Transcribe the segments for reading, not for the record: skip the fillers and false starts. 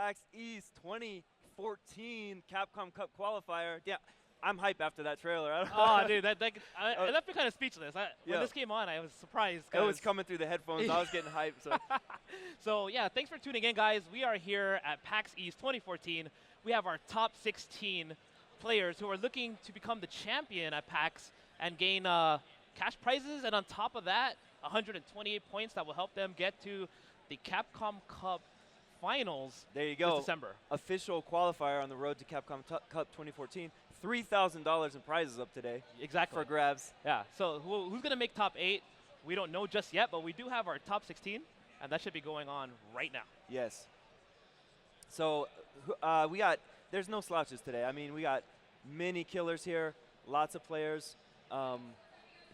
PAX East 2014 Capcom Cup qualifier. Yeah, I'm hype after that trailer. I don't Oh, dude, I Oh. left me kind of speechless. When Yeah. this came on, I was surprised. It was 'cause- coming through the headphones. I was getting hyped. So So yeah, thanks for tuning in, guys. We are here at PAX East 2014. We have our top 16 players who are looking to become the champion at PAX and gain cash prizes, and on top of that, 128 points that will help them get to the Capcom Cup Finals. there you This go. December. Official qualifier on the road to Capcom Cup 2014. $3,000 in prizes up today Exactly. for grabs. Yeah. So who's going to make top 8? We don't know just yet, but we do have our top 16, and that should be going on right now. Yes. So there's no slouches today. I mean, we got many killers here, lots of players.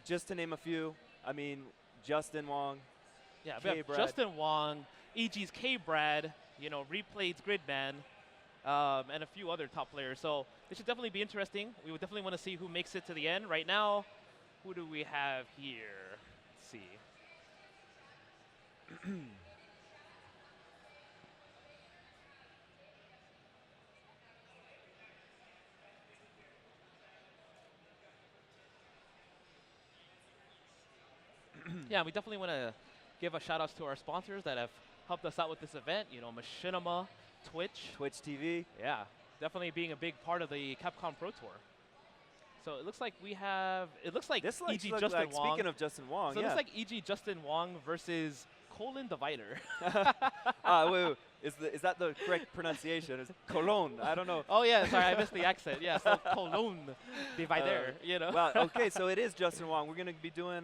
Just to name a few, I mean, Justin Wong. Yeah, we have K-Brad. Justin Wong, EG's K-Brad, Replayed's Gridman, and a few other top players. So this should definitely be interesting. We would definitely want to see who makes it to the end. Right now, who do we have here? Let's see. Yeah, we definitely want to give a shout out to our sponsors that have helped us out with this event. Machinima, Twitch. Twitch TV. Yeah, definitely being a big part of the Capcom Pro Tour. So it looks like we have. It looks like This EG looks Justin like, Wong. speaking of Justin Wong, So it yeah. looks like EG Justin Wong versus Colon Divider. Wait. Is that the correct pronunciation? It's Cologne. I don't know. Oh yeah, sorry, I missed the accent. Yeah, so Colon Divider. Wow. Okay, so it is Justin Wong. We're gonna be doing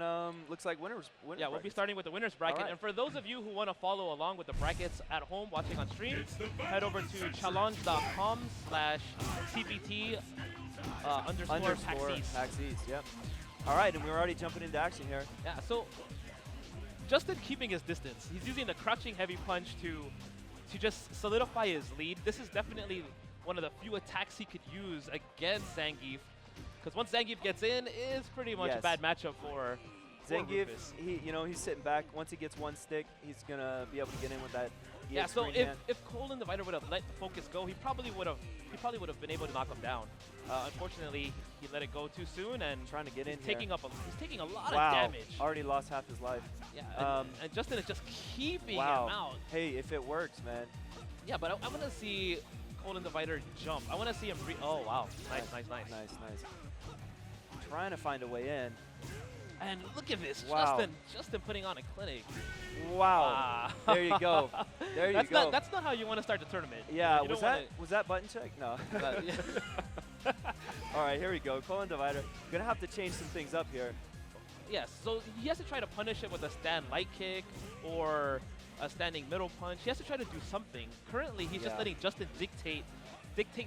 looks like winners. Yeah, we'll be brackets. starting with the winners bracket. Alright. And for those of you who want to follow along with the brackets at home watching on stream, head over to challenge.com/CPT underscore PAX PAX East. Yep. All right, and we're already jumping into action here. Yeah, so Justin keeping his distance. He's using the crouching heavy punch to just solidify his lead. This is definitely one of the few attacks he could use against Zangief, because once Zangief gets in, it's pretty much a Yes. bad matchup for Zangief, Rufus. he's sitting back. Once he gets one stick, he's gonna be able to get in with that. Yeah, EX so green hand. if Colon Divider would have let the focus go, he probably would have been able to knock him down. Unfortunately, he let it go too soon and Trying to get in he's here. taking a lot Wow, of damage. already lost half his life. Yeah, and Justin is just keeping Wow. him out. Hey, if it works, man. Yeah, but I want to see Colon Divider jump. I want to see him. Oh wow, nice. Nice. Trying to find a way in. And look at this, Wow. Justin putting on a clinic. Wow. Wow. There you go. There you go. That's not how you want to start the tournament. Yeah, You was don't that button check? No. wanna- All right, here we go. Colin Divider. Gonna have to change some things up here. Yes, so he has to try to punish it with a stand light kick or a standing middle punch. He has to try to do something. Currently, he's just Yeah. letting Justin dictate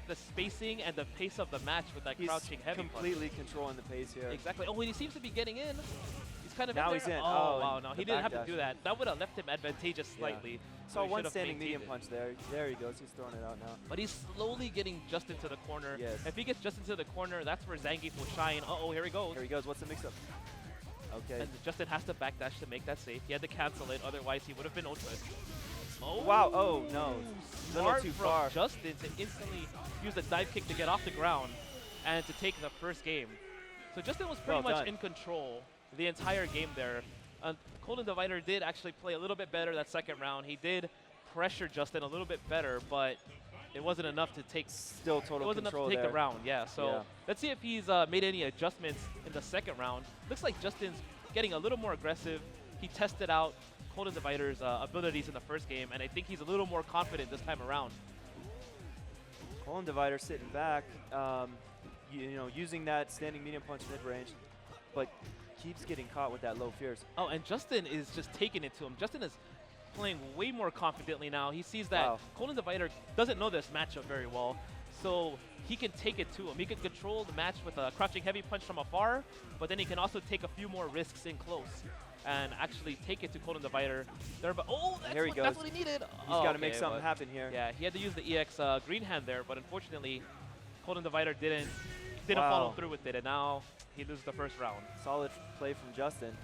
the spacing and the pace of the match with that He's crouching heavy completely controlling the pace here. punch. Exactly. Oh, and he seems to be getting in. He's kind of Now in he's there. in. Oh, Oh, wow, and no, the he didn't have to backdash. do that. That would have left him advantageous slightly. Saw he one should have standing maintained medium it. punch there. There he goes. He's throwing it out now. But he's slowly getting Justin to the corner. Yes. If he gets Justin to the corner, that's where Zangief will shine. Uh-oh, here he goes. Here he goes. What's the mix-up? Okay. And Justin has to backdash to make that safe. He had to cancel it, otherwise he would have been ultra. Oh, Wow, oh, no. Smart too from far. Justin to instantly use the dive kick to get off the ground and to take the first game. So Justin was pretty Well much done. in control the entire game there. Colon Divider did actually play a little bit better that second round. He did pressure Justin a little bit better, but it wasn't enough to take Still total it wasn't enough control to take there. the round, yeah. So Yeah. let's see if he's made any adjustments in the second round. Looks like Justin's getting a little more aggressive. He tested out Colon Divider's abilities in the first game, and I think he's a little more confident this time around. Colin Divider sitting back, using that standing medium punch mid-range, but keeps getting caught with that low fierce. Oh, and Justin is just taking it to him. Justin is playing way more confidently now. He sees that Wow. Colon Divider doesn't know this matchup very well, so he can take it to him. He can control the match with a crouching heavy punch from afar, but then he can also take a few more risks in close and actually take it to Colon Divider. Oh, Here he that's goes. what he needed. He's got to make something happen here. Yeah, he had to use the EX green hand there, but unfortunately, Colon Divider didn't Wow. follow through with it, and now he loses the first round. Solid play from Justin.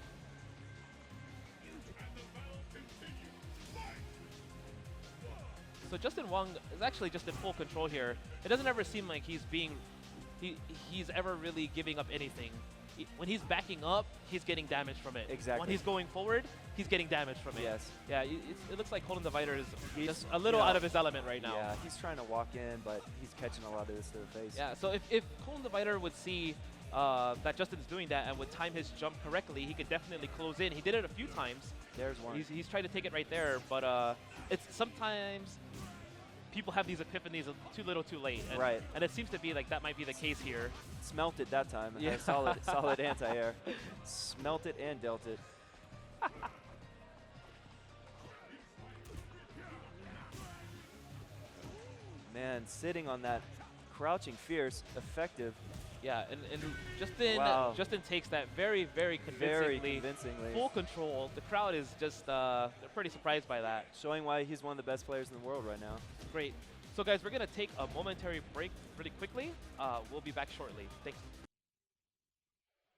So Justin Wong is actually just in full control here. It doesn't ever seem like he's ever really giving up anything. When he's backing up, he's getting damage from it. Exactly. When he's going forward, he's getting damage from it. Yes. Yeah, it looks like Colin Divider is He's, just a little you know, out of his element right now. Yeah, he's trying to walk in, but he's catching a lot of this to the face. Yeah, so if Colin Divider would see that Justin's doing that and would time his jump correctly, he could definitely close in. He did it a few times. There's one. He's tried to take it right there, but it's sometimes people have these epiphanies too little too late. And, Right. And it seems to be like that might be the case here. Smelt it that time. Yeah. Solid anti-air. Smelt it and dealt it. Man, sitting on that crouching fierce, effective, Yeah, and Justin Wow. Justin takes that very, very very convincingly, convincingly, full control. The crowd is just they're pretty surprised by that. showing why he's one of the best players in the world right now. Great. So guys, we're gonna take a momentary break really quickly. We'll be back shortly. Thanks.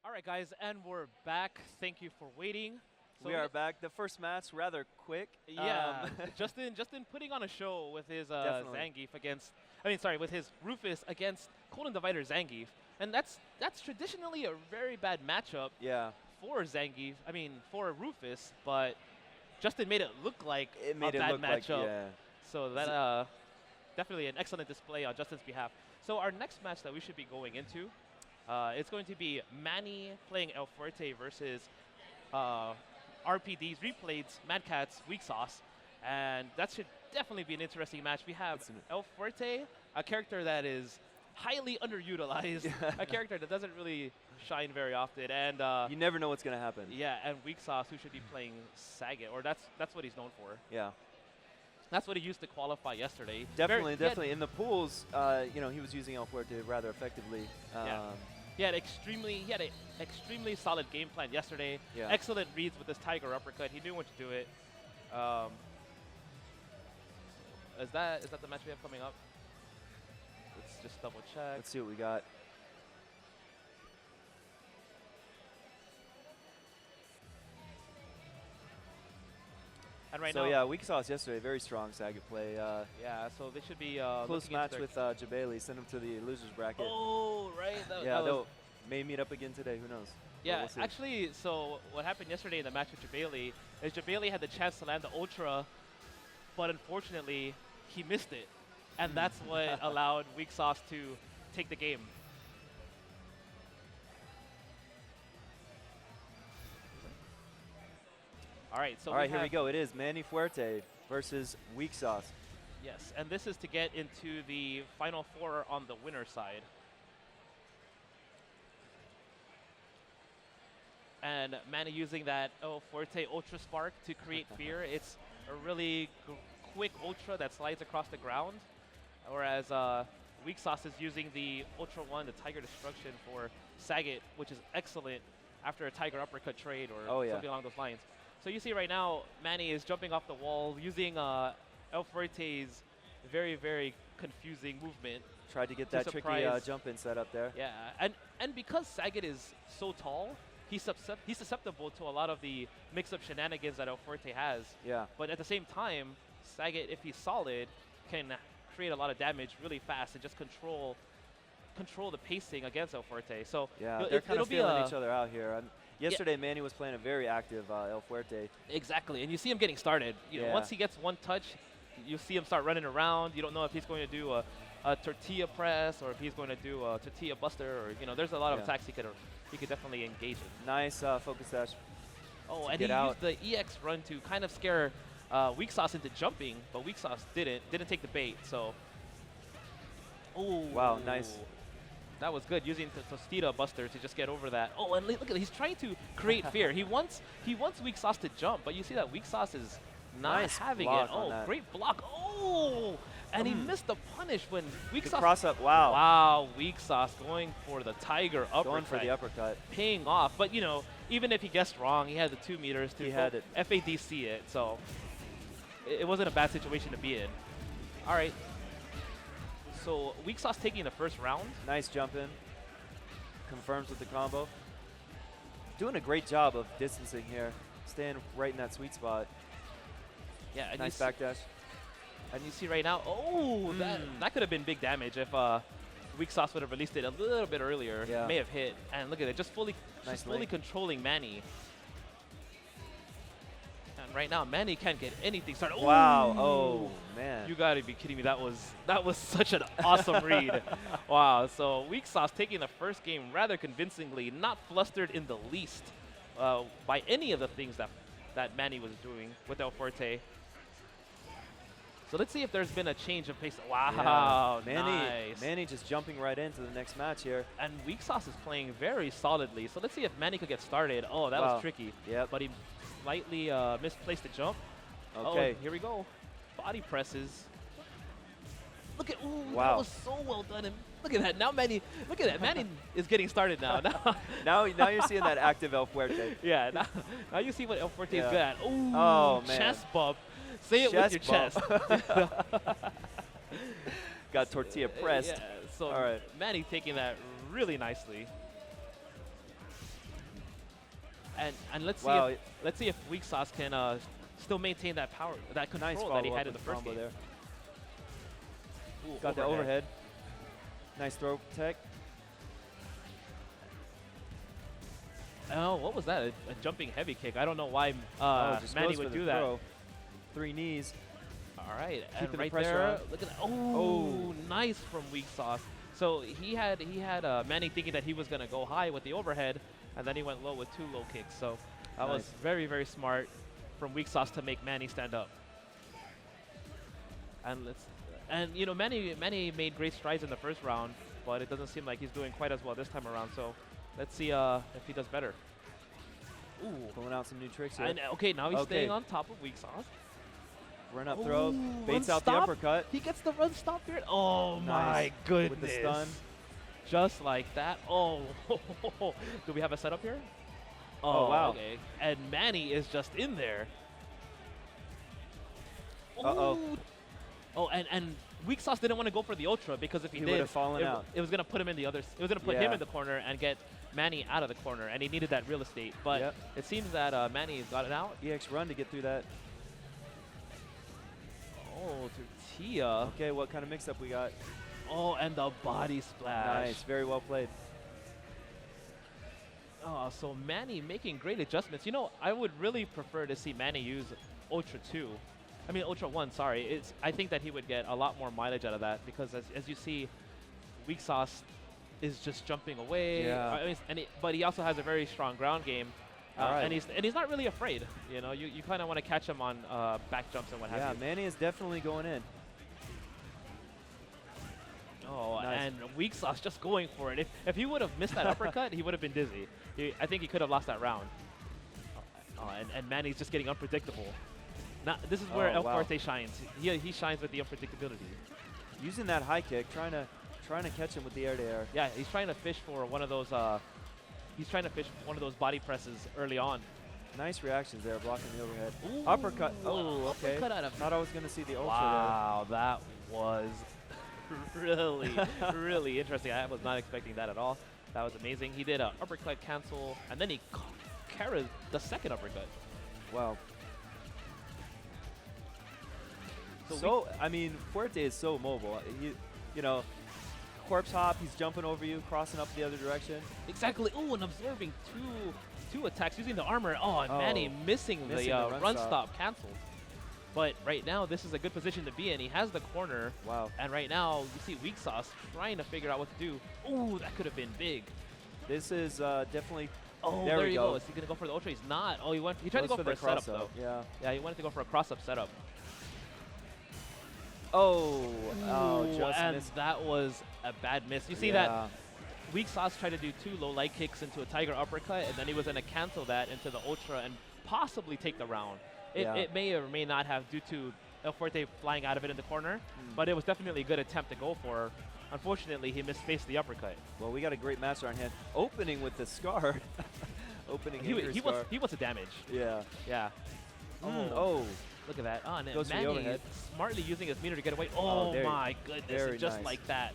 All right, guys, and we're back. Thank you for waiting. So We are back. The first match, rather quick. Yeah, Justin putting on a show with his Definitely. Zangief against, with his Rufus against Colin Divider Zangief, and that's traditionally a very bad matchup Yeah, for Zangief. For Rufus, but Justin made it look like it made a it bad look like, matchup. yeah. So that definitely an excellent display on Justin's behalf. So our next match that we should be going into, it's going to be Manny playing El Fuerte versus RPD's Replays, Mad Catz, Weak Sauce, and that should definitely be an interesting match. We have El Fuerte, a character that is highly underutilized, a character that doesn't really shine very often, and You never know what's going to happen. yeah, and Weak Sauce, who should be playing Sagat, or that's what he's known for. Yeah, That's what he used to qualify yesterday. definitely, He had- definitely. In the pools, he was using El Fuerte rather effectively. Yeah. He had an extremely solid game plan yesterday. Yeah. Excellent reads with this Tiger uppercut. He knew when to do it. Is that the match we have coming up? Let's just double check. Let's see what we got. And right So now, yeah, Weak Sauce yesterday, very strong Sagat play. yeah. So they should be Close looking match into their- with Jabali, send him to the losers bracket. Oh, right. yeah, that was, they'll may meet up again today. Who knows? But yeah. we'll see. Actually, so what happened yesterday in the match with Jabali is Jabali had the chance to land the Ultra, but unfortunately he missed it, and that's what allowed Weak Sauce to take the game. All right, so All right, here we go. It is Manny Fuerte versus Weak Sauce. Yes, and this is to get into the Final Four on the winner side. And Manny using that Fuerte Ultra Spark to create fear. It's a really quick Ultra that slides across the ground, whereas Weak Sauce is using the Ultra 1, the Tiger Destruction for Sagat, which is excellent after a Tiger Uppercut trade or something along those lines. So you see right now, Manny is jumping off the wall using El Fuerte's very, very confusing movement. Tried to get To that tricky surprise. jump in set up there. Yeah, and because Sagat is so tall, he's susceptible to a lot of the mix-up shenanigans that El Fuerte has. Yeah. But at the same time, Sagat, if he's solid, can create a lot of damage really fast and just control the pacing against El Fuerte. So Yeah, it'll- they're kind it'll of be feeling a- each other out here. Yesterday, Manny was playing a very active El Fuerte. Exactly, and you see him getting started. You know, Yeah. once he gets one touch, you see him start running around. You don't know if he's going to do a tortilla press or if he's going to do a tortilla buster, or there's a lot of Yeah. attacks he could definitely engage in. Nice focus dash. Oh, to and get he out. used the EX run to kind of scare Weak Sauce into jumping, but Weak Sauce didn't take the bait. So, oh, Wow, nice. That was good, using the Tostita Buster to just get over that. Oh, and look at it. He's trying to create fear. He wants Weak Sauce to jump, but you see that Weak Sauce is not Nice having block it. on Oh, that. great block. Oh, and he missed the punish when Weak The Sauce. cross up. Wow. Wow, Weak Sauce going for the Tiger uppercut. Going for the uppercut. Paying off. But, even if he guessed wrong, he had the 2 meters to He had it. FADC it. So it wasn't a bad situation to be in. All right. So Weak Sauce taking the first round. Nice jump in. Confirms with the combo. Doing a great job of distancing here. Staying right in that sweet spot. Yeah, and Nice you backdash. And you see right now, oh, that could have been big damage if Weak Sauce would have released it a little bit earlier. Yeah. May have hit. And look at it, just fully Nice fully link. controlling Manny. And right now, Manny can't get anything started. Wow. Ooh. Oh, man. You gotta be kidding me! That was such an awesome read. Wow. So Weak Sauce taking the first game rather convincingly, not flustered in the least by any of the things that Manny was doing with El Forte. So let's see if there's been a change of pace. Wow, Yeah. nice. Manny just jumping right into the next match here. And Weak Sauce is playing very solidly. So let's see if Manny could get started. Oh, that Wow. was tricky. Yep. But he slightly misplaced the jump. Okay. Oh, here we go. Body presses. Look at, ooh, that Wow. was so well done. And look at that. Now Manny, look at that. Manny is getting started now. Now you're seeing that active El Fuerte. Yeah, now you see what El Forte is Yeah. good at. Ooh, Oh, man. chest bump. Say it with your chest. Got tortilla pressed. Yeah, so All right. Manny taking that really nicely. And let's see Wow. if Weak Sauce can still maintain that power, that control Nice that he follow-up had in with the first combo game. there. Ooh, Got the overhead. Nice throw tech. Oh, what was that? A jumping heavy kick. I don't know why Just Manny goes for would the do that. throw. 3 knees. All right, Keeping and the right pressure there, on. look at that. Oh, nice from Weak Sauce. So he had Manny thinking that he was gonna go high with the overhead, and then he went low with 2 low kicks. So that was Nice. very, very smart from Weak Sauce to make Manny stand up. And you know, Manny made great strides in the first round, but it doesn't seem like he's doing quite as well this time around. So let's see if he does better. Ooh. Pulling out some new tricks here. And okay, now he's Okay. staying on top of Weak Sauce. Run up throw. Ooh, Baits run out the stop. uppercut. He gets the run stop here. Oh Nice. my goodness. With the stun. Just like that. Oh. Do we have a setup here? Oh, wow. Okay. And Manny is just in there. Uh-oh. Ooh. Oh, and Weak Sauce didn't want to go for the ultra because if he He did, would've fallen out. it was going to put him in the other. It was going to put him Yeah. in the corner and get Manny out of the corner, and he needed that real estate. But Yep. it seems that Manny got it out. EX run to get through that. Oh, tortilla. Okay, what kind of mix-up we got? Oh, and the body splash. Nice. Very well played. Oh, so Manny making great adjustments. You know, I would really prefer to see Manny use Ultra 2. I mean, Ultra 1, sorry. I think that he would get a lot more mileage out of that because as you see, Weak Sauce is just jumping away. Yeah. I mean, but he also has a very strong ground game. All right. And he's not really afraid. You know, you kind of want to catch him on back jumps and what Yeah, have you. Manny is definitely going in. Oh, Nice. and Weak Sauce just going for it. If he would have missed that uppercut, he would have been dizzy. I think he could have lost that round. And Manny's just getting unpredictable. Now, this is where Oh, El wow. Fuerte shines. He shines with the unpredictability. Using that high kick, trying to catch him with the air-to-air. Yeah, he's trying to fish for one of those. He's trying to fish one of those body presses early on. Nice reactions there, blocking the overhead. Ooh, Uppercut. Oh, okay. uppercut out of. Thought I was going to see the ultra Wow, that was really, really interesting. I was not expecting that at all. That was amazing. He did an uppercut cancel, and then he carried the second uppercut. there. Wow. So So, I mean, Fuerte is so mobile. You know, corpse hop, he's jumping over you, crossing up the other direction. Exactly. Oh, and absorbing two attacks using the armor. Oh, and Manny missing the run stop canceled. But right now, this is a good position to be in. He has the corner. Wow. And right now, you see Weak Sauce trying to figure out what to do. Ooh, that could have been big. This is definitely. Oh, There there we you go. go. Is he going to go for the ultra? He's not. Oh, he tried to goes go for a the setup, cross-up. though. Yeah. Yeah, he wanted to go for a cross-up setup. Oh, Ooh, just and missed. that was a bad miss. You see that Weak Sauce tried to do 2 low light kicks into a tiger uppercut, and then he was going to cancel that into the ultra and possibly take the round. It may or may not have due to El Fuerte flying out of it in the corner, but it was definitely a good attempt to go for. Unfortunately, he misspaced the uppercut. Well, we got a great master on hand. Opening with the scar. Opening He scar. wants a damage. Yeah. Yeah. Oh. Look at that. Oh, and then Goes for the Manny overhead. smartly using his meter to get away. Oh, Oh, very- my goodness. very And just nice. like that.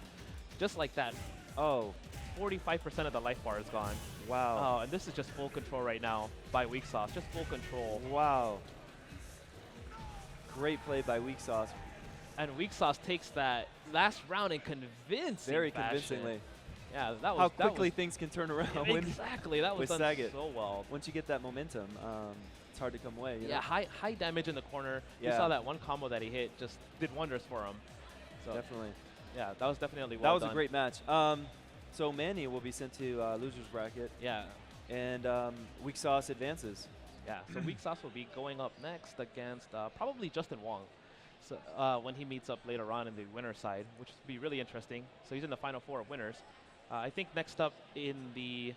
Just like that. Oh. 45% of the life bar is gone. Wow. Oh, and this is just full control right now by Weak Sauce. Just full control. Wow. Great play by Weak Sauce. And Weak Sauce takes that last round in convincing Very fashion. convincingly. Yeah, that was How that quickly was, things can turn around exactly. That was with done Saget. so well. once you get that momentum. It's hard to come away. You Yeah, know? high damage in the corner. You Yeah. saw that one combo that he hit just did wonders for him. So Definitely. yeah, that was definitely That well was done. a great match. So Manny will be sent to losers bracket, Yeah, and Weak Sauce advances. yeah. So Weak Sauce will be going up next against probably Justin Wong. So when he meets up later on in the winner's side, which will be really interesting. So he's in the final 4 of winners. I think next up in the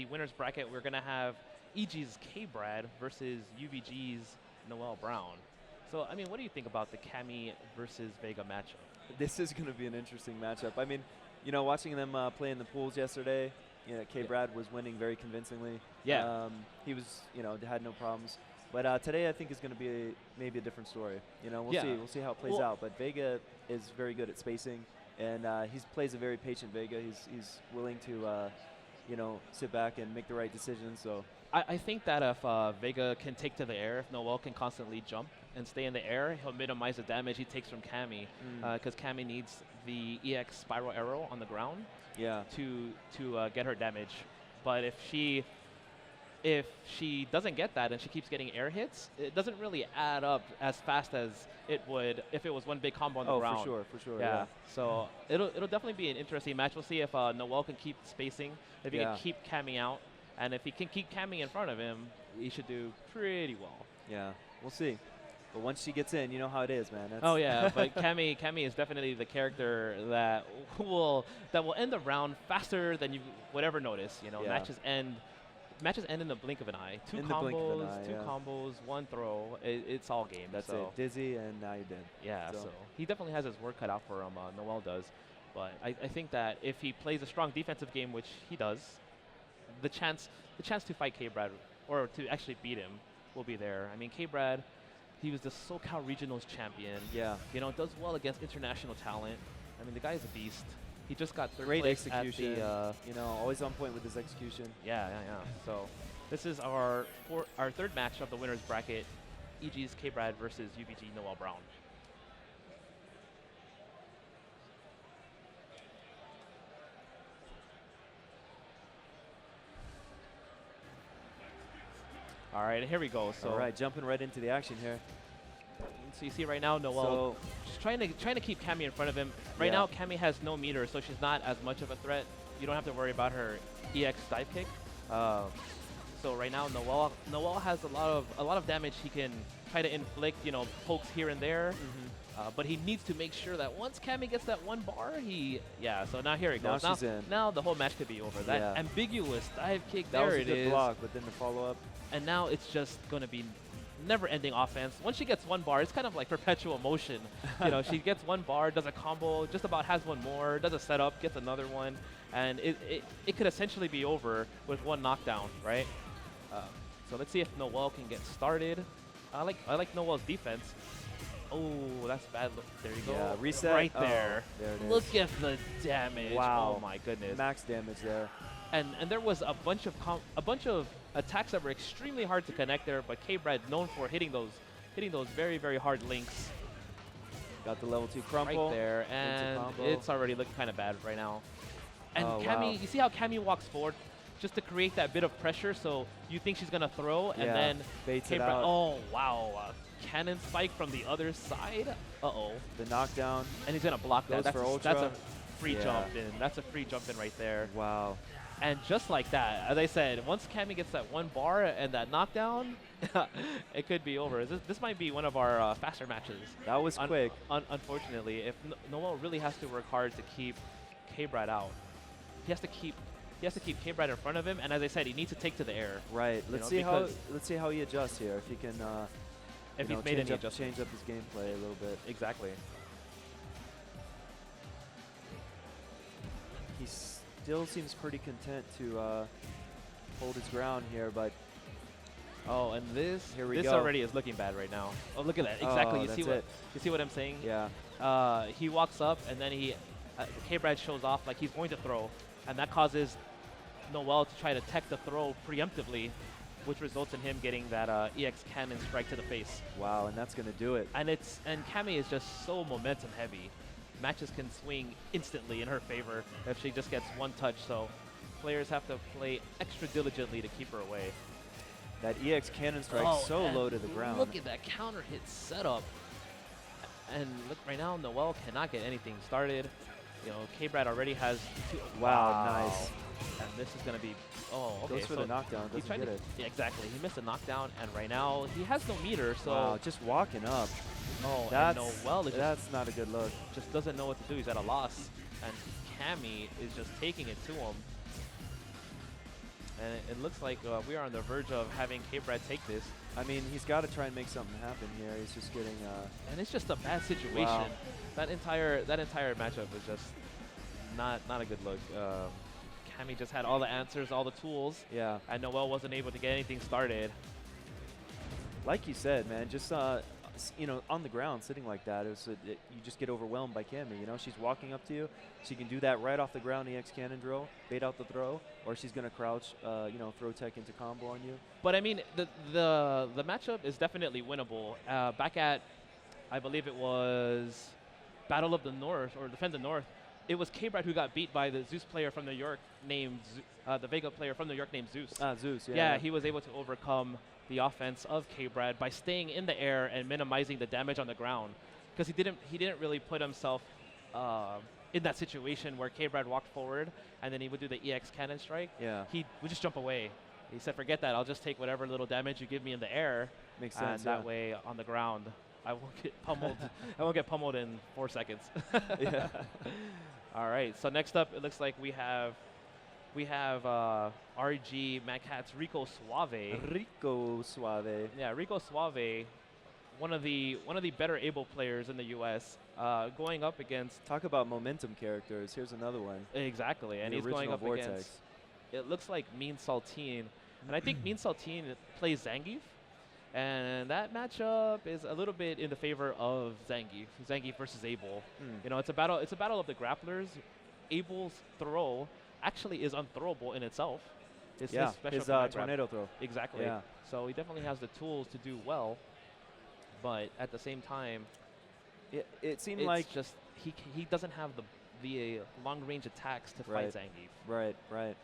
winners bracket, we're gonna have EG's K-Brad versus UVG's Noel Brown. So I mean, what do you think about the Cammy versus Vega matchup? This is going to be an interesting matchup. I mean, you know, watching them play in the pools yesterday, K. Brad was winning very convincingly. Yeah. He was, had no problems. But today I think is going to be maybe a different story. We'll Yeah. see. We'll see how it plays Well- out. But Vega is very good at spacing, and he plays a very patient Vega. He's willing to, sit back and make the right decisions. So I think that if Vega can take to the air, if Noel can constantly jump and stay in the air, he'll minimize the damage he takes from Cammy, because Cammy needs the EX Spiral Arrow on the ground yeah, to get her damage. But if she doesn't get that and she keeps getting air hits, it doesn't really add up as fast as it would if it was one big combo on the ground. for sure. Yeah. So it'll definitely be an interesting match. We'll see if Noel can keep spacing, if he Yeah. can keep Cammy out, and if he can keep Cammy in front of him, he should do pretty well. Yeah, we'll see. But once she gets in, you know how it is, man. Oh yeah, but Cammy is definitely the character that will end the round faster than you would ever notice. Yeah. Matches end in the blink of an eye. Two In the blink of an combos, eye, two yeah. combos, one throw. It's all game. That's so it. Dizzy, and now you're dead. yeah, So- so he definitely has his work cut out for him. Noel does, but I think that if he plays a strong defensive game, which he does, the chance to fight K-Brad or to actually beat him will be there. I mean, K-Brad, he was the SoCal Regionals champion. Yeah. Does well against international talent. I mean, the guy is a beast. He just got third Great place execution. at the. Always on point with his execution. Yeah. So this is our third match of the winners bracket. EG's K-Brad versus UVG Noel Brown. All right, here we go. So All right, jumping right into the action here. So you see right now, Noel just trying to keep Cammy in front of him. Right Yeah. now, Cammy has no meter, so she's not as much of a threat. You don't have to worry about her EX dive kick. So right now, Noel has a lot of damage he can try to inflict. Pokes here and there. But he needs to make sure that once Cammy gets that one bar, so now here he Now goes. she's in. Now the whole match could be over. That Yeah. ambiguous dive kick, That there was a it good is. block, but then the follow-up. And now it's just going to be never-ending offense. Once she gets one bar, it's kind of like perpetual motion. She gets one bar, does a combo, just about has one more, does a setup, gets another one, and it could essentially be over with one knockdown, right? So let's see if Noel can get started. I like Noel's defense. Oh, that's bad. There you go. Yeah, reset. Right Oh, there. there it is. Look at the damage. Wow. Oh my goodness. Max damage there. And there was a bunch of attacks that were extremely hard to connect there, but K-Brad known for hitting those very, very hard links Got the level 2 crumple. right there, into and combo. it's already looking kind of bad right now. And Oh, Cammy, wow. you see how Cammy walks forward just to create that bit of pressure, so you think she's gonna throw, and Yeah, then baits it K-Brad, out. oh wow, cannon spike from the other side. Uh-oh, The knockdown. and he's gonna block that. Goes for That's a ultra. free Yeah. jump in. That's a free jump in right there. Wow. And just like that, as I said, once Cammy gets that one bar and that knockdown, it could be over. This might be one of our faster matches. That was quick. Unfortunately, if Noel really has to work hard to keep K-Brad out, he has to keep K-Brad in front of him. And as I said, he needs to take to the air. Right. know, Let's see how he adjusts here. If he can If he's made change any up, adjustments. change up his gameplay a little bit. Exactly. He still seems pretty content to hold his ground here, but Oh, and this Here we this go. already is looking bad right now. Oh, look at that. Exactly. Oh, you see that's what it. you see what I'm saying? yeah. He walks up and then K-Brad shows off like he's going to throw, and that causes Noel to try to tech the throw preemptively, which results in him getting that EX cannon strike to the face. Wow, and that's going to do it. And Cammy is just so momentum heavy. Matches can swing instantly in her favor if she just gets one touch, so players have to play extra diligently to keep her away. That EX cannon strike so and low to the ground. Look at that counter hit setup. And look, right now, Noel cannot get anything started. You know, K-Brad already has two. Wow, nice. And this is going to be, okay. Goes for the knockdown, He doesn't tried get to, it. yeah, exactly. He missed a knockdown, and right now, he has no meter, so. Wow, just walking up. Oh, That's, and Noel that's not a good look. just doesn't know what to do. He's at a loss. And Cammy is just taking it to him. And it looks like we are on the verge of having K-Brad take this. I mean, he's got to try and make something happen here. He's just getting. And it's just a bad situation. Wow. That entire matchup is just not a good look. Cammy just had all the answers, all the tools, Yeah. and Noel wasn't able to get anything started. Like you said, man, just on the ground, sitting like that, you just get overwhelmed by Cammy. You know, she's walking up to you. She can do that right off the ground, EX cannon drill, bait out the throw, or she's gonna crouch, throw tech into combo on you. But I mean, the matchup is definitely winnable. Back at, I believe it was Battle of the North or Defend the North, it was K-Brad who got beat by the Zeus player from New York named the Vega player from New York named Zeus. Zeus, yeah. Yeah, he was able to overcome the offense of K-Brad by staying in the air and minimizing the damage on the ground, because he didn't really put himself in that situation where K-Brad walked forward and then he would do the EX cannon strike. Yeah. He would just jump away. He said, "Forget that. I'll just take whatever little damage you give me in the air, Makes and sense. that way on the ground, I won't get pummeled. I won't get pummeled in 4 seconds." Yeah. All right. So next up, it looks like we have RG Mad Catz Rico Suave. Rico Suave. Yeah, Rico Suave, one of the better able players in the U.S. Going up against Talk about momentum characters. Here's another one. exactly, and The he's going original up Vortex. against. It looks like Mean Saltine, and I think Mean Saltine plays Zangief, and that matchup is a little bit in the favor of Zangief. Zangief versus Abel. You know, it's a battle. It's a battle of the grapplers. Abel's throw actually is unthrowable in itself. It's Yeah, his special his command grab. tornado throw. Exactly. Yeah. So he definitely has the tools to do well, but at the same time, It seemed it's like just he doesn't have the long range attacks to Right. fight Zangief. Right.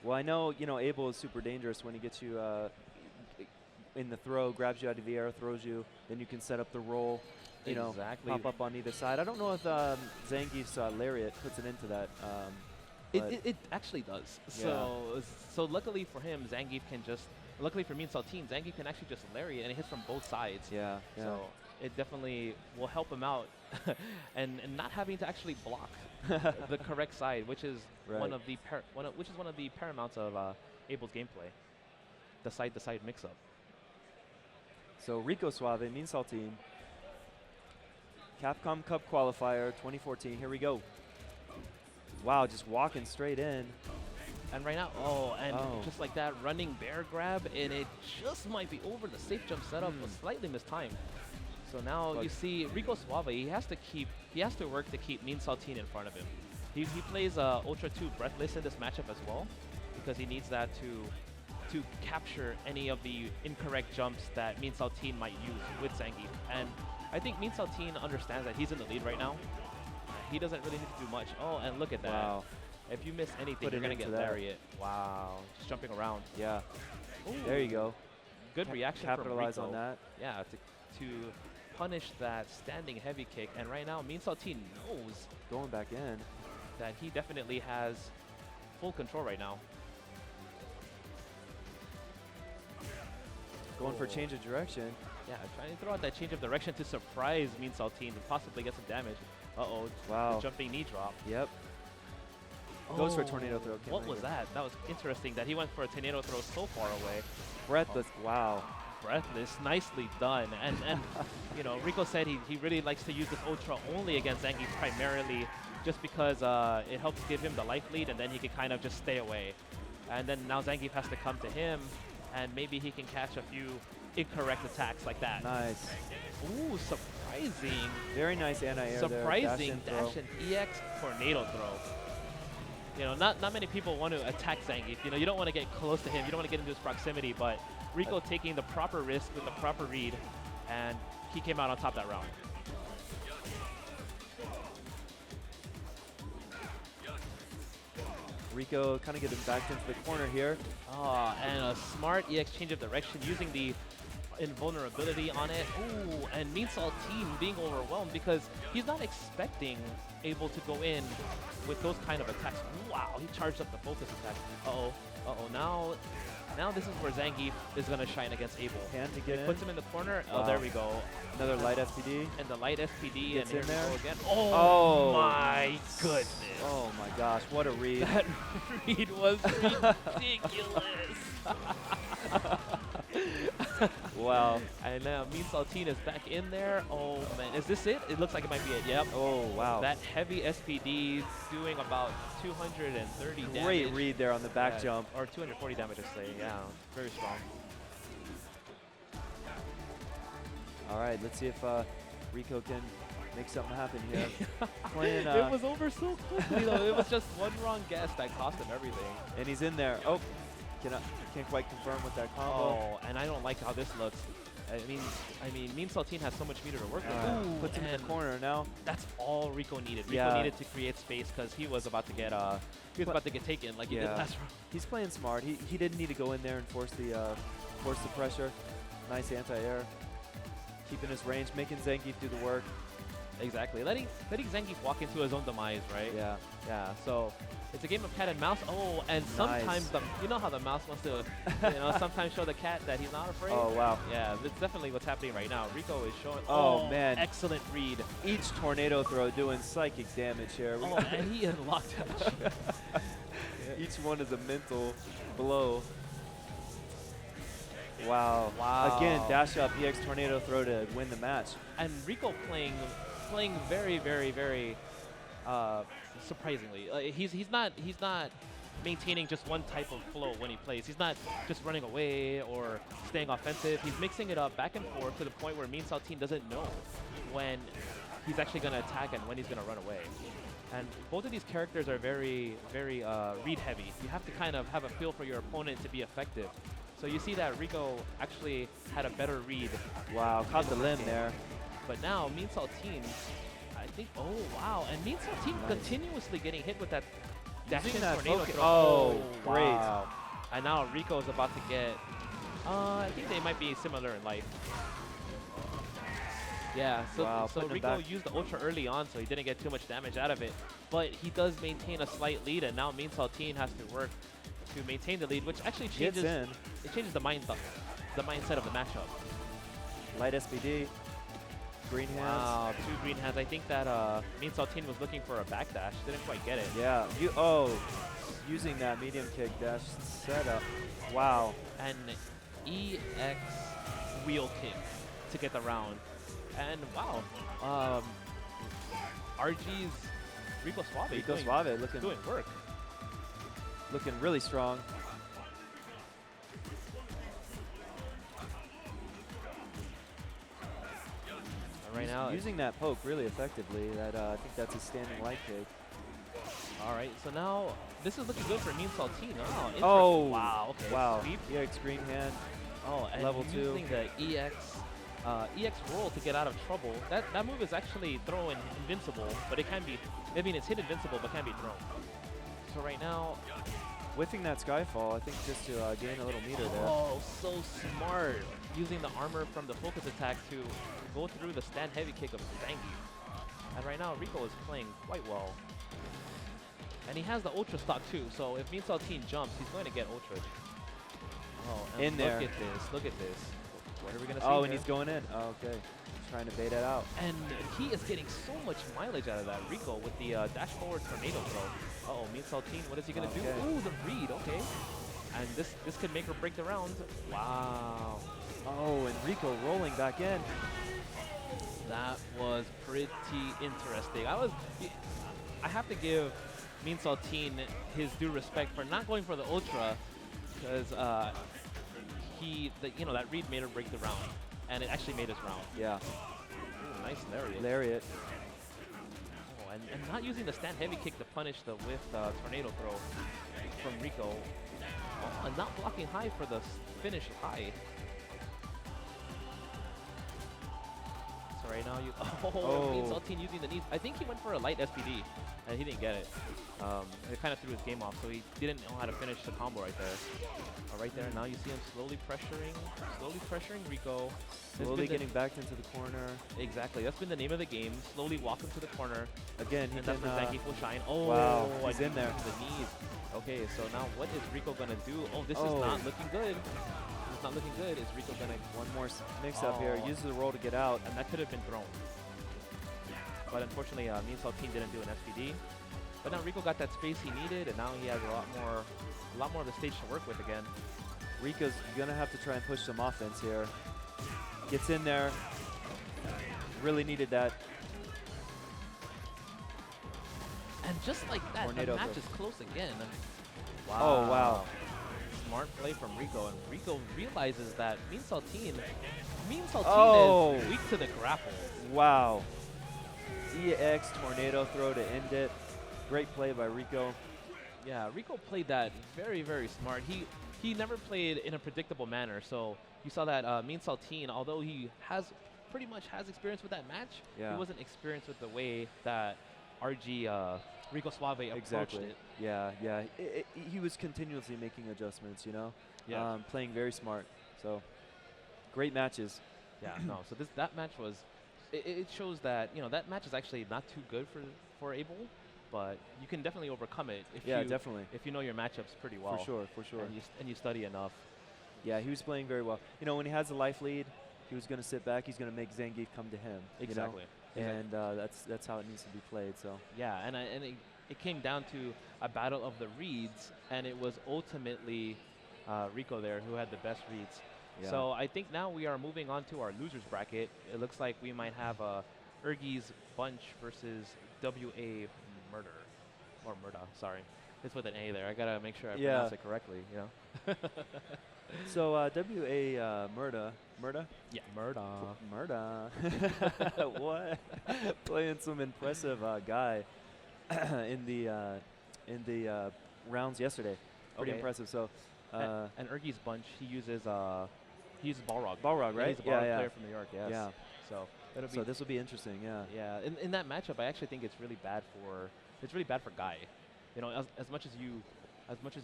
Well, I know, Abel is super dangerous when he gets you in the throw, grabs you out of the air, throws you, then you can set up the roll, Exactly. pop up on either side. I don't know if Zangief's lariat puts it into that. but It actually does. So luckily for him, Zangief can just. Luckily for Mean Saltine, Zangief can actually just lariat and it hits from both sides. yeah. So it definitely will help him out, and not having to actually block the correct side, which is Right. one of the paramounts of Abel's gameplay. The side-to-side mix-up. So Rico Suave, Mean Saltine, Capcom Cup qualifier 2014. Here we go. Wow, just walking straight in. And right now, just like that, running bear grab, and it just might be over. The safe jump setup was slightly mistimed. So now But you see Rico Suave. He has to work to keep Mean Saltine in front of him. He plays Ultra 2 Breathless in this matchup as well, because he needs that to capture any of the incorrect jumps that Mean Saltine might use with Zangief. And I think Mean Saltine understands that he's in the lead right now. He doesn't really need to do much. Oh, and look at that. Wow. If you miss anything, Put you're it going to into get that. lariat. Wow. Just jumping around. Yeah. Ooh. There you go. Good reaction from Capitalize Rico. on that. Yeah, to punish that standing heavy kick. And right now, Mean Saltine knows Going back in. that he definitely has full control right now. Going for Oh. change of direction. Yeah, trying to throw out that change of direction to surprise Mean Saltine and possibly get some damage. Uh-oh. Wow. The jumping knee drop. Yep. Goes for a tornado throw. Can't What make was it. that? That was interesting that he went for a tornado throw so far away. Breathless. Wow. Breathless, nicely done. And Rico said he really likes to use this Ultra only against Zangief primarily just because it helps give him the life lead, and then he can kind of just stay away. And then now Zangief has to come to him, and maybe he can catch a few incorrect attacks like that. Nice. Ooh, surprising. Very nice anti-air Surprising there. dash and EX tornado throw. You know, not many people want to attack Zangief. You know, you don't want to get close to him. You don't want to get into his proximity. But Rico taking the proper risk with the proper read, and he came out on top that round. Rico kind of getting backed into the corner here. Oh, and a smart EX change of direction using the invulnerability on it. Ooh, and Mean Saltine being overwhelmed because he's not expecting Able to go in with those kind of attacks. Wow, he charged up the focus attack. Uh-oh, uh-oh, now this is where Zangief is going to shine against Able. Can to get in. Puts him in the corner. Wow. Oh, there we go. Another light SPD. And the light SPD, Gets and here in we there. go again. Oh, My goodness. Oh my gosh, what a read. That read was ridiculous. Wow. And now Mean Saltine is back in there. Oh man, is this it? It looks like it might be it. Yep. Oh wow. That heavy SPD doing about 230 damage. Great read there on the back Yeah, jump. or 240 damage, I say. Yeah, very strong. All right, let's see if Rico can make something happen here. Playing, It was over so quickly though. It was just one wrong guess that cost him everything. and he's in there. Oh, can't quite confirm with that combo. Oh, and I don't like how this looks. I mean, Mean Saltine has so much meter to work with. Ooh, Puts him in the and corner now. That's all Rico needed. Rico Yeah. needed to create space because he was about to get taken like he did Yeah. last round. He's playing smart. He didn't need to go in there and force the pressure. Nice anti-air. Keeping his range, making Zangief do the work. Exactly. Letting Zangief walk into his own demise, right? Yeah. Yeah. So it's a game of cat and mouse. Oh, and sometimes you know how the mouse wants to, sometimes show the cat that he's not afraid. Oh wow. Yeah, that's definitely what's happening right now. Rico is showing. Oh, man. Excellent read. Each tornado throw doing psychic damage here. Oh, and he unlocked it. Each one is a mental blow. Wow. Wow. Again, dash up EX tornado throw to win the match. And Rico playing very, very, very surprisingly. He's not maintaining just one type of flow when he plays. He's not just running away or staying offensive. He's mixing it up back and forth to the point where Mean Saltine doesn't know when he's actually going to attack and when he's going to run away. And both of these characters are very, very read heavy. You have to kind of have a feel for your opponent to be effective. So you see that Rico actually had a better read. Wow, caught the limb there. But now Mean Saltine, I think, oh wow, and Mean Saltine Nice. continuously getting hit with that dash Using in that tornado focus- throw. oh, great. Wow. And now Rico is about to get, I think they might be similar in life. Yeah, so, Wow, so putting him Rico back. used the Ultra early on, so he didn't get too much damage out of it. But he does maintain a slight lead, and now Mean Saltine has to work to maintain the lead, which actually Gets changes in. it changes the mindset of the matchup. Light SPD. Green hands. Wow, 2 green hands. I think that Mean Saltine was looking for a backdash, didn't quite get it. Yeah. Using that medium kick dash setup. Wow. And EX wheel kick to get the round. And wow, RG's Rico Suave Rico doing, Suave looking doing work. really strong. And right now, Using that poke really effectively. That I think that's a standing light kick. all right. So now this is looking good for Mean Saltine. Oh, interesting. Oh, Wow. Okay. Wow. Sweep. EX green hand. Oh, and Level 2. using the EX roll to get out of trouble. That move is actually throw invincible, but it can be. I mean, it's hit invincible, but can be thrown. So right now, Whiffing that Skyfall, I think just to gain a little meter there. oh, so smart. Using the armor from the focus attack to go through the stand heavy kick of Zangief. And right now, Rico is playing quite well. And he has the Ultra stock too, so if Mean Saltine jumps, he's going to get Ultra. Oh, and In there. Look at this, look at this. What are we going to see Oh, and here? he's going in. Oh, okay. Trying to bait it out. And he is getting so much mileage out of that Rico with the dash forward tornado throw. Uh-oh, Mean Saltine, what is he going to Okay. do? Ooh, the read, okay. And this could make or break the round. Wow. Oh, and Rico rolling back in. That was pretty interesting. I have to give Mean Saltine his due respect for not going for the Ultra, because that read made or break the round, and it actually made his round. Yeah. Ooh, nice lariat. Lariat. Oh, and not using the stand heavy kick to punish the whiff tornado throw from Rico. Oh, and not blocking high for the finish high. So right now you Mean Saltine using the knees. I think he went for a light SPD and he didn't get it. It kind of threw his game off, so he didn't know how to finish the combo right there. Right there, now you see him slowly pressuring Rico. Slowly getting backed into the corner. Exactly, that's been the name of the game. Slowly walk him to the corner. Again, And that's where Zangief will shine. Oh, wow, I he's in there. The knees. Okay, so now what is Rico gonna do? Oh, this is not looking good. It's not looking good. Is Rico gonna one more mix-up here? Uses the roll to get out. And that could have been thrown. But unfortunately, Mean Saltine didn't do an SPD. But now Rico got that space he needed, and now he has a lot more of the stage to work with again. Rico's gonna have to try and push some offense here. Gets in there. Really needed that. And just like that, Tornado the match throw. is close again. Wow. Oh, wow. Smart play from Rico, and Rico realizes that Mean Saltine is weak to the grapple. Wow. EX tornado throw to end it. Great play by Rico. Yeah, Rico played that very, very smart. He never played in a predictable manner, so you saw that Mean Saltine, although he pretty much has experience with that match, he wasn't experienced with the way that RG Rico Suave approached it. Yeah, yeah. He was continuously making adjustments, you know? Yeah. Playing very smart. So, great matches. Yeah, no. So that match was, it shows that, you know, that match is actually not too good for Abel, but you can definitely overcome it if if you know your matchups pretty well. For sure, for sure. And you study enough. Yeah, he was playing very well. You know, when he has a life lead, he was going to sit back. He's going to make Zangief come to him. Exactly. You know? And that's how it needs to be played. So yeah, and it came down to a battle of the reads, and it was ultimately Rico there who had the best reads. yeah. So I think now we are moving on to our losers bracket. It looks like we might have Ergi's Bunch versus WA Murder, or Murda. Sorry, it's with an A there. I gotta make sure I pronounce it correctly. You know. So WA Murda. Yeah, Murda. What? Playing some impressive guy in the rounds yesterday. Pretty impressive. So and Ergi's Bunch, he uses Balrog. Balrog, right? He's a Balrog player from New York. Yes. Yeah. So this will be interesting. Yeah. Yeah. In that matchup, I actually think it's really bad for Guy. You know, as much as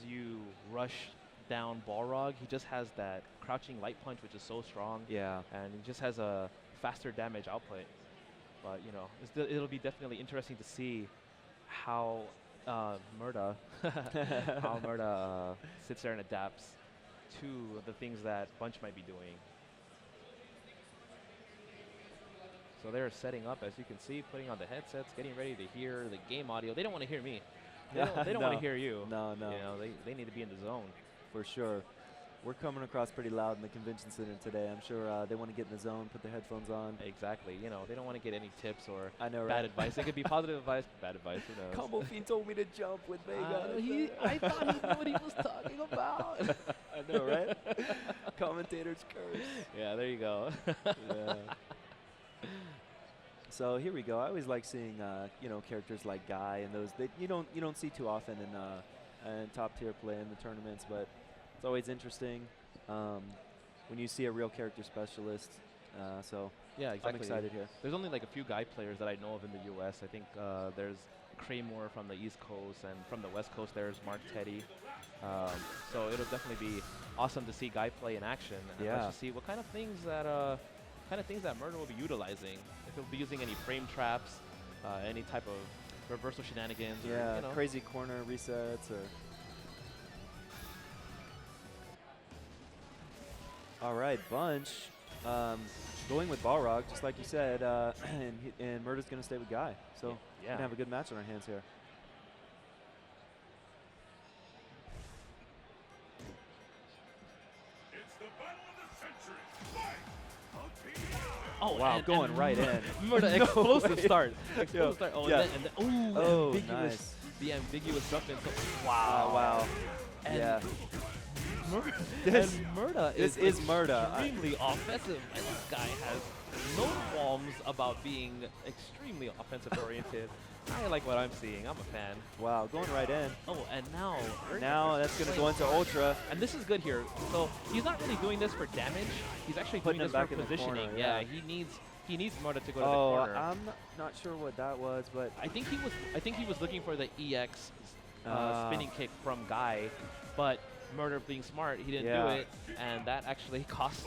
you rush down Balrog, he just has that crouching light punch, which is so strong. Yeah. And he just has a faster damage output. But you know, it'll be definitely interesting to see how Murda sits there and adapts to the things that Bunch might be doing. So they're setting up, as you can see, putting on the headsets, getting ready to hear the game audio. They don't want to hear me. They don't want to hear you. No. You know, they need to be in the zone. For sure. We're coming across pretty loud in the convention center today. I'm sure they want to get in the zone, put their headphones on. Exactly. You know, they don't want to get any tips or bad advice. It could be positive advice, bad advice. Who knows? Combo Fiend told me to jump with Vega. I thought he knew what he was talking about. I know, right? Commentator's curse. Yeah, there you go. Yeah. So here we go. I always like seeing characters like Guy and those that you don't see too often in top tier play in the tournaments, but it's always interesting when you see a real character specialist. So yeah, exactly. I'm excited here. There's only like a few Guy players that I know of in the U.S. I think there's Kraymore from the East Coast, and from the West Coast there's Mark Teddy. So it'll definitely be awesome to see Guy play in action. And let's just see what kind of things that Murder will be utilizing. If he'll be using any frame traps, any type of reversal shenanigans. Yeah, or, crazy corner resets or. All right, Bunch going with Balrog, just like you said, and Murda's going to stay with Guy. So we're going to have a good match on our hands here. Oh wow, going right in. Murda, explosive start. Explosive start. Oh, yeah. Nice. The ambiguous jump in. So, wow. And yeah. Murda is Murda. Extremely offensive. And this guy has no qualms about being extremely offensive oriented. I like what I'm seeing. I'm a fan. Wow, going right in. Oh, and now Now that's going to go into Ultra. And this is good here. So he's not really doing this for damage. He's actually Putting doing him this back for in the positioning. corner, Yeah, yeah. he needs Murder to go to the Oh, corner. I'm not sure what that was, but I think he was looking for the EX Ah. spinning kick from Guy, but Murder being smart, he didn't do Yeah. it, and that actually cost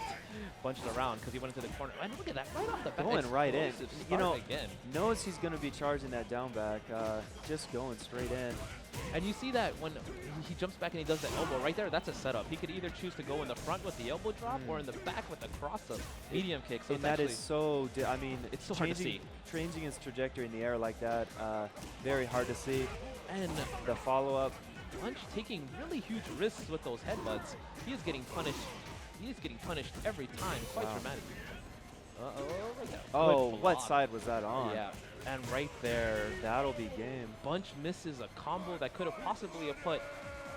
Bunch the round because he went into the corner. And look at that, right off the bat. Going right in. explosive You start know, again. knows he's going to be charging that down back, just going straight in. And you see that when he jumps back and he does the elbow right there, that's a setup. He could either choose to go in the front with the elbow drop or in the back with the cross-up medium kick. So And it's that is actually so, I mean, it's so hard to see. changing his trajectory in the air like that, very hard to see. And The follow-up, Bunch taking really huge risks with those headbutts. He is getting punished. He is getting punished every time. Quite Wow. dramatic. Uh-oh. Right there. oh, Good what block. side was that on? Yeah. And right there, That'll be game. Bunch misses a combo that could have possibly have put,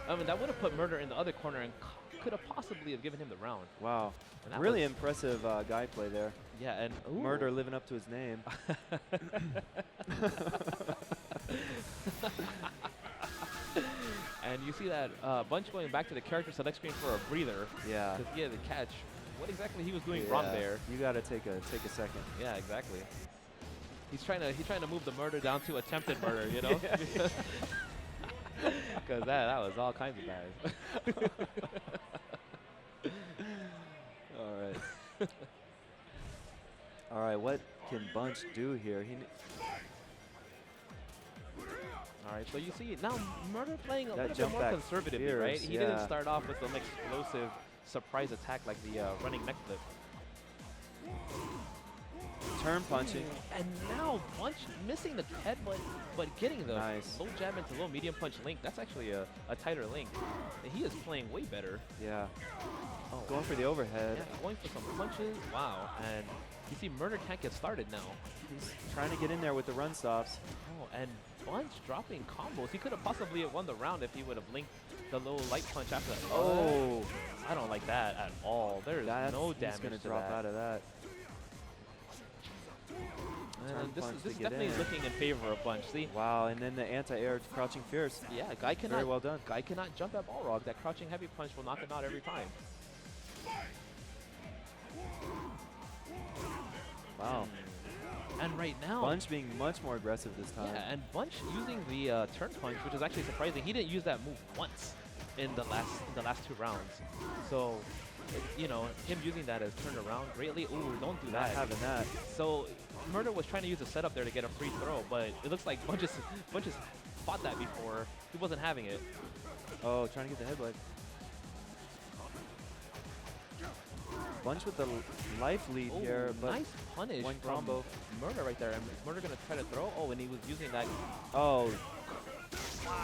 I mean, that would have put Murder in the other corner and could have possibly have given him the round. Wow. And that Really was- impressive guy play there. Yeah, and ooh. Murder living up to his name. And you see that Bunch going back to the character select screen for a breather Yeah. because he had to catch what exactly he was doing wrong Yeah. there. You got to take a second. Yeah, exactly. He's trying to move the murder down to attempted murder, you know? Because that was all kinds of bad. All right. All right, what can Bunch do here? All right, so you see now Murder playing a That little bit jump more back conservatively, right? fierce, He didn't yeah. start off with some explosive surprise attack like the running neck flip. Turn punching. And now Bunch missing the headbutt, but getting the Nice. low jab into low medium punch link. That's actually a tighter link. And he is playing way better. Yeah. Oh, Going for the overhead. yeah, going for some punches. Wow. And you see Murder can't get started now. He's trying to get in there with the run stops. Oh, and Bunch dropping combos. He could have possibly won the round if he would have linked the low light punch after that. Oh, I don't like that at all. There is no he's damage going to to drop that. out of that. Turn And this punch is to get definitely in. looking in favor of Bunch. See, Wow, and then the anti-air crouching fierce. yeah, Guy cannot. Very well done. Guy cannot jump at Balrog. That crouching heavy punch will knock him out every time. Wow. And right now, Bunch being much more aggressive this time. yeah, and Bunch using the turn punch, which is actually surprising. He didn't use that move once in the last two rounds. So, you know, him using that has turned around greatly. Ooh, don't do Not that. having that. So, Murder was trying to use a setup there to get a free throw, but it looks like Bunch has fought that before. He wasn't having it. Oh, trying to get the headbutt. Bunch with the life lead Oh, here, but nice punish one from combo. Murder right there. And Murder gonna try to throw. Oh, and he was using that. oh,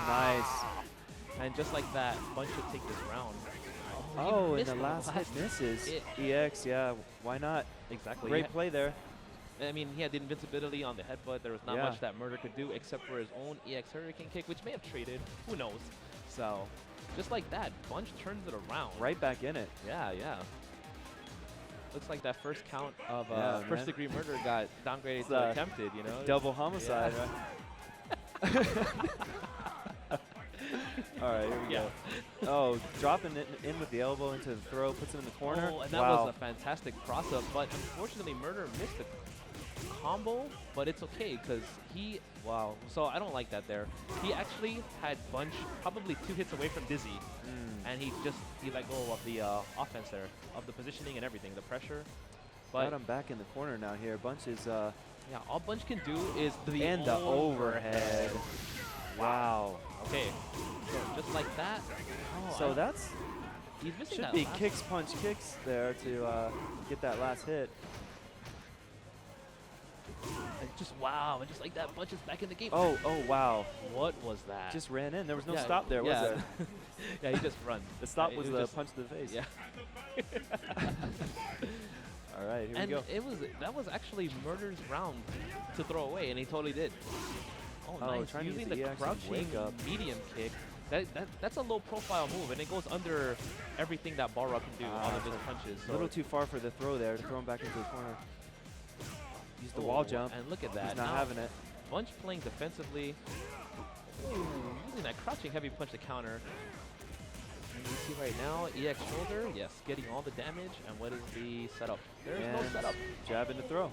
nice. And just like that, Bunch should take this round. he Oh, and missed the last hit misses. hit. EX, yeah, why not? Exactly. Great play there. I mean, he had the invincibility on the headbutt. There was not Yeah. much that Murder could do except for his own EX Hurricane kick, which may have traded. Who knows? So, just like that, Bunch turns it around. Right back in it. Yeah, yeah. Looks like that first count of Yeah, first man. degree murder got downgraded It's, to attempted, you know? Double homicide, right? All right, here we Yeah. go. Oh, dropping it in with the elbow into the throw, puts it in the corner. Oh, and that wow. was a fantastic cross-up, but unfortunately Murder missed the combo, but it's okay because he, wow. So I don't like that there. He actually had Bunch probably 2 hits away from Dizzy, and he let go of the offense there, of the positioning and everything, the pressure. Got But him back in the corner now here. Bunch is, yeah, all Bunch can do is the and the overhead. Wow. Okay, so just like that. Oh, So that's, he's missing should that be last- kicks, punch, kicks there to get that last hit. And just wow, and just like that, Bunch is back in the game. Oh, wow. What was that? Just ran in. There was no Yeah, stop there, was yeah. there? Yeah, he just runs. The stop It was was the just- punch to the face. Yeah. All right, here And we go. that was actually Murder's round to throw away, and he totally did. Oh, Oh, nice. trying to Using use the the EX and crouching wake up. medium kick. That's a low profile move, and it goes under everything that Balrog can do, all of his punches. A So little too far for the throw there to throw him back into the corner. Use the wall Oh, jump. And look at that. He's not now, having it. Bunch playing defensively. Ooh, using that crouching heavy punch to counter. And you see right now, EX shoulder, yes, getting all the damage. And what is the setup? There's no And setup. jab into throw.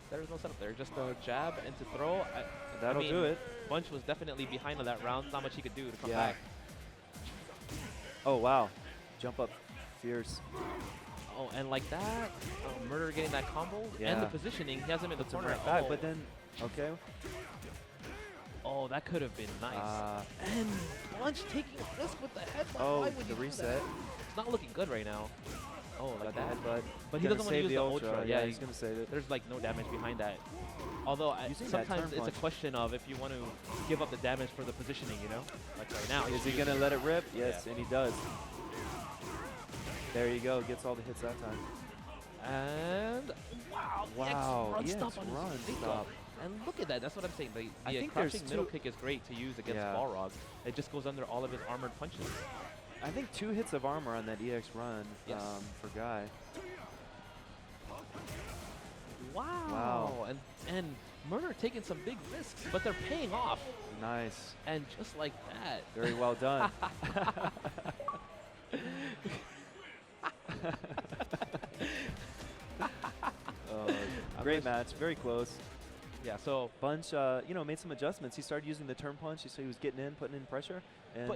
There's no setup there. Just a jab into throw. That'll I mean, do it. Bunch was definitely behind on that round. Not much he could do to come Yeah. back. Oh, wow. Jump up fierce. Oh, and like that, Murder getting that combo and Yeah. the positioning. He has him in the Puts him corner. right back, Oh. but then, okay. Oh, that could have been nice. And Bunch taking a risk with the headbutt. Oh, Why would the you do reset. that? It's not looking good right now. Oh, like Like the that. headbutt. But he Gonna doesn't want to save use the ultra. Yeah, Yeah, he's going to save it. there's like no damage behind that. Although Using that sometimes turn it's punch. a question of if you want to give up the damage for the positioning, you know? Like right now. Is he's he going to using- let it rip? Yes, Yeah. and he does. There you go. Gets all the hits that time. And wow, Wow, EX run EX stop on run his feet stop. up. And look at that. That's what I'm saying. I The think there's crouching middle two- kick is great to use against Yeah. Balrog. It just goes under all of his armored punches. I think 2 hits of armor on that EX run Yes. for Guy. Wow. And Murder taking some big risks, but they're paying off. Nice. And just like that. Very well done. Great match. Very close. Yeah, so Bunch, made some adjustments. He started using the turn punch. So he was getting in, putting in pressure, and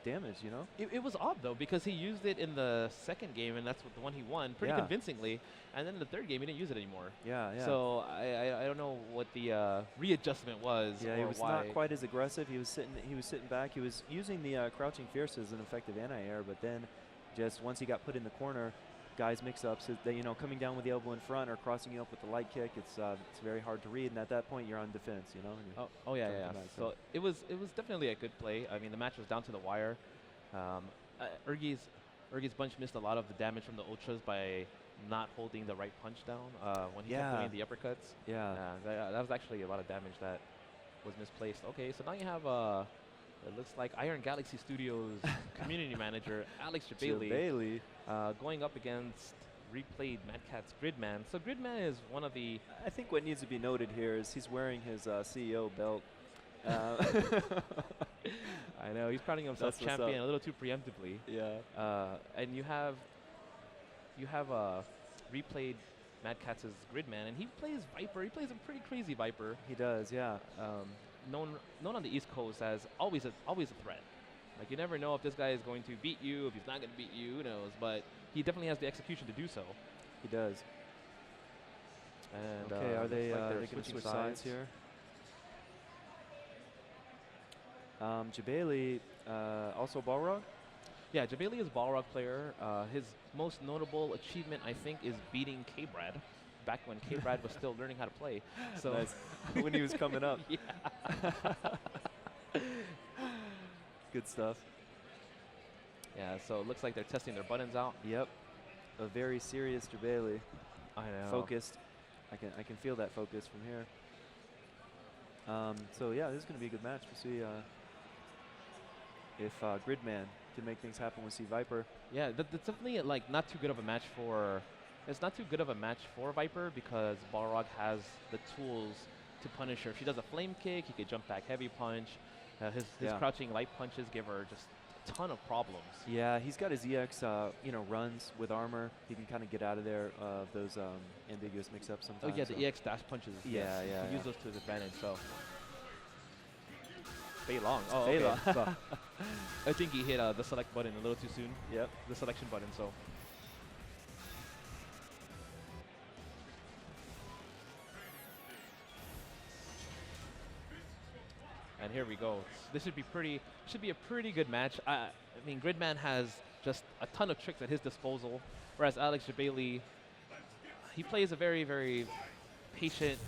damage, it was odd though because he used it in the second game and that's the one he won pretty Yeah. convincingly, and then in the third game he didn't use it anymore. Yeah, yeah. So I don't know what the readjustment was. Yeah, or he was why. not quite as aggressive. He was sitting back. He was using the crouching fierce as an effective anti-air, but then just once he got put in the corner, guys mix-ups, coming down with the elbow in front or crossing you up with the light kick, it's very hard to read, and at that point you're on defense, and you're Oh yeah, trying to yeah. come back, So it was definitely a good play. I mean, the match was down to the wire. Urgi's Bunch missed a lot of the damage from the ultras by not holding the right punch down when he kept Yeah. doing the uppercuts. yeah. That was actually a lot of damage that was misplaced. Okay, so now you have it looks like Iron Galaxy Studios community manager Alex Jabali Bailey. going up against replayed Mad Catz Gridman. So Gridman is one of the I think what needs to be noted here is he's wearing his CEO belt. I know he's crowning himself That's what's champion up. a little too preemptively. Yeah. And you have replayed Mad Catz's Gridman, and he plays Viper. He plays a pretty crazy Viper. He does, yeah. Known on the East Coast as always a threat. Like you never know if this guy is going to beat you, if he's not going to beat you, who knows? But he definitely has the execution to do so. He does. And Okay, are looks they like they're going to switching switch sides here? Jabali, also Balrog? Yeah, Jabali is a Balrog player. His most notable achievement, I think, is beating K-Brad back when K-Brad was still learning how to play. So Nice. When he was coming up. yeah. Good stuff. Yeah, so it looks like they're testing their buttons out. Yep. A very serious Jabali. I know. Focused. I can feel that focus from here. So yeah, this is going to be a good match. We'll see if Gridman can make things happen with C Viper. Yeah, that's definitely like not too good of a match for. It's not too good of a match for Viper because Balrog has the tools to punish her. If she does a flame kick, he could jump back heavy punch. His Yeah. crouching light punches give her just a ton of problems. Yeah, he's got his EX, runs with armor. He can kind of get out of there of those ambiguous mix-ups Oh sometimes. yeah, so. the EX dash punches. Yeah, yes, yeah, he yeah. use those to his advantage. So. Fei Long. Oh, Fei okay. Long. So, I think he hit the select button a little too soon. Yep. The selection button. So. And here we go. This should be a pretty good match. I mean, Gridman has just a ton of tricks at his disposal, whereas Alex Jabali, he plays a very, very patient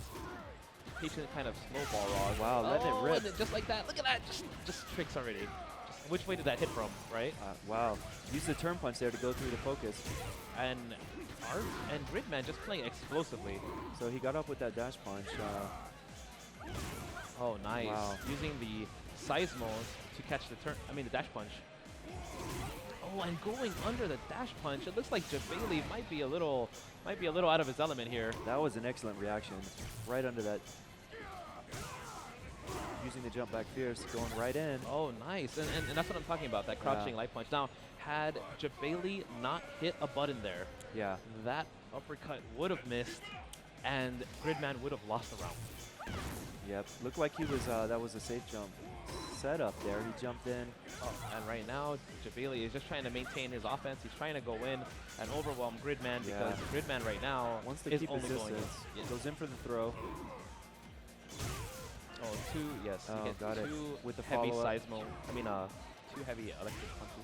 kind of slow Balrog. Wow, letting it rip. And then just like that. Look at that. Just tricks already. Which way did that hit from, right? Wow. Use the turn punch there to go through the focus. And Gridman just playing explosively. So he got up with that dash punch. Oh, nice. Wow. Using the seismos to catch the the dash punch. Oh, and going under the dash punch. It looks like Jabali might be a little out of his element here. That was an excellent reaction. Right under that. using the jump back fierce, going right in. Oh, nice. And that's what I'm talking about, that crouching light punch. Now, had Jabali not hit a button there, Yeah. that uppercut would have missed, and Gridman would have lost the round. Yep. Looked like he was. That was a safe jump setup there. He jumped in. Oh, and right now, Jabali is just trying to maintain his offense. He's trying to go in and overwhelm Gridman because Gridman right now Wants to is keep only going in. resistance. Yes. Goes in for the throw. Oh, two, yes. Oh, he gets got it. two With the heavy follow-up. seismo. I mean, two heavy electric punches.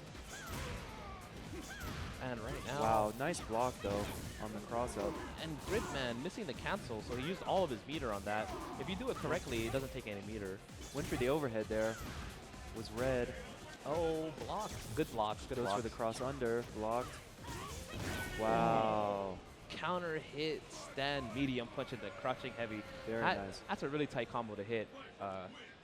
And right now, Wow, nice block though on the cross up. and Gridman missing the cancel, so he used all of his meter on that. If you do it correctly, it doesn't take any meter. Went for the overhead there. Was red. Oh, blocks. Good blocks. Good Goes blocks. for the cross under. Blocked. Wow. Counter hit, stand, medium punch into crouching heavy. Very That- nice. That's a really tight combo to hit.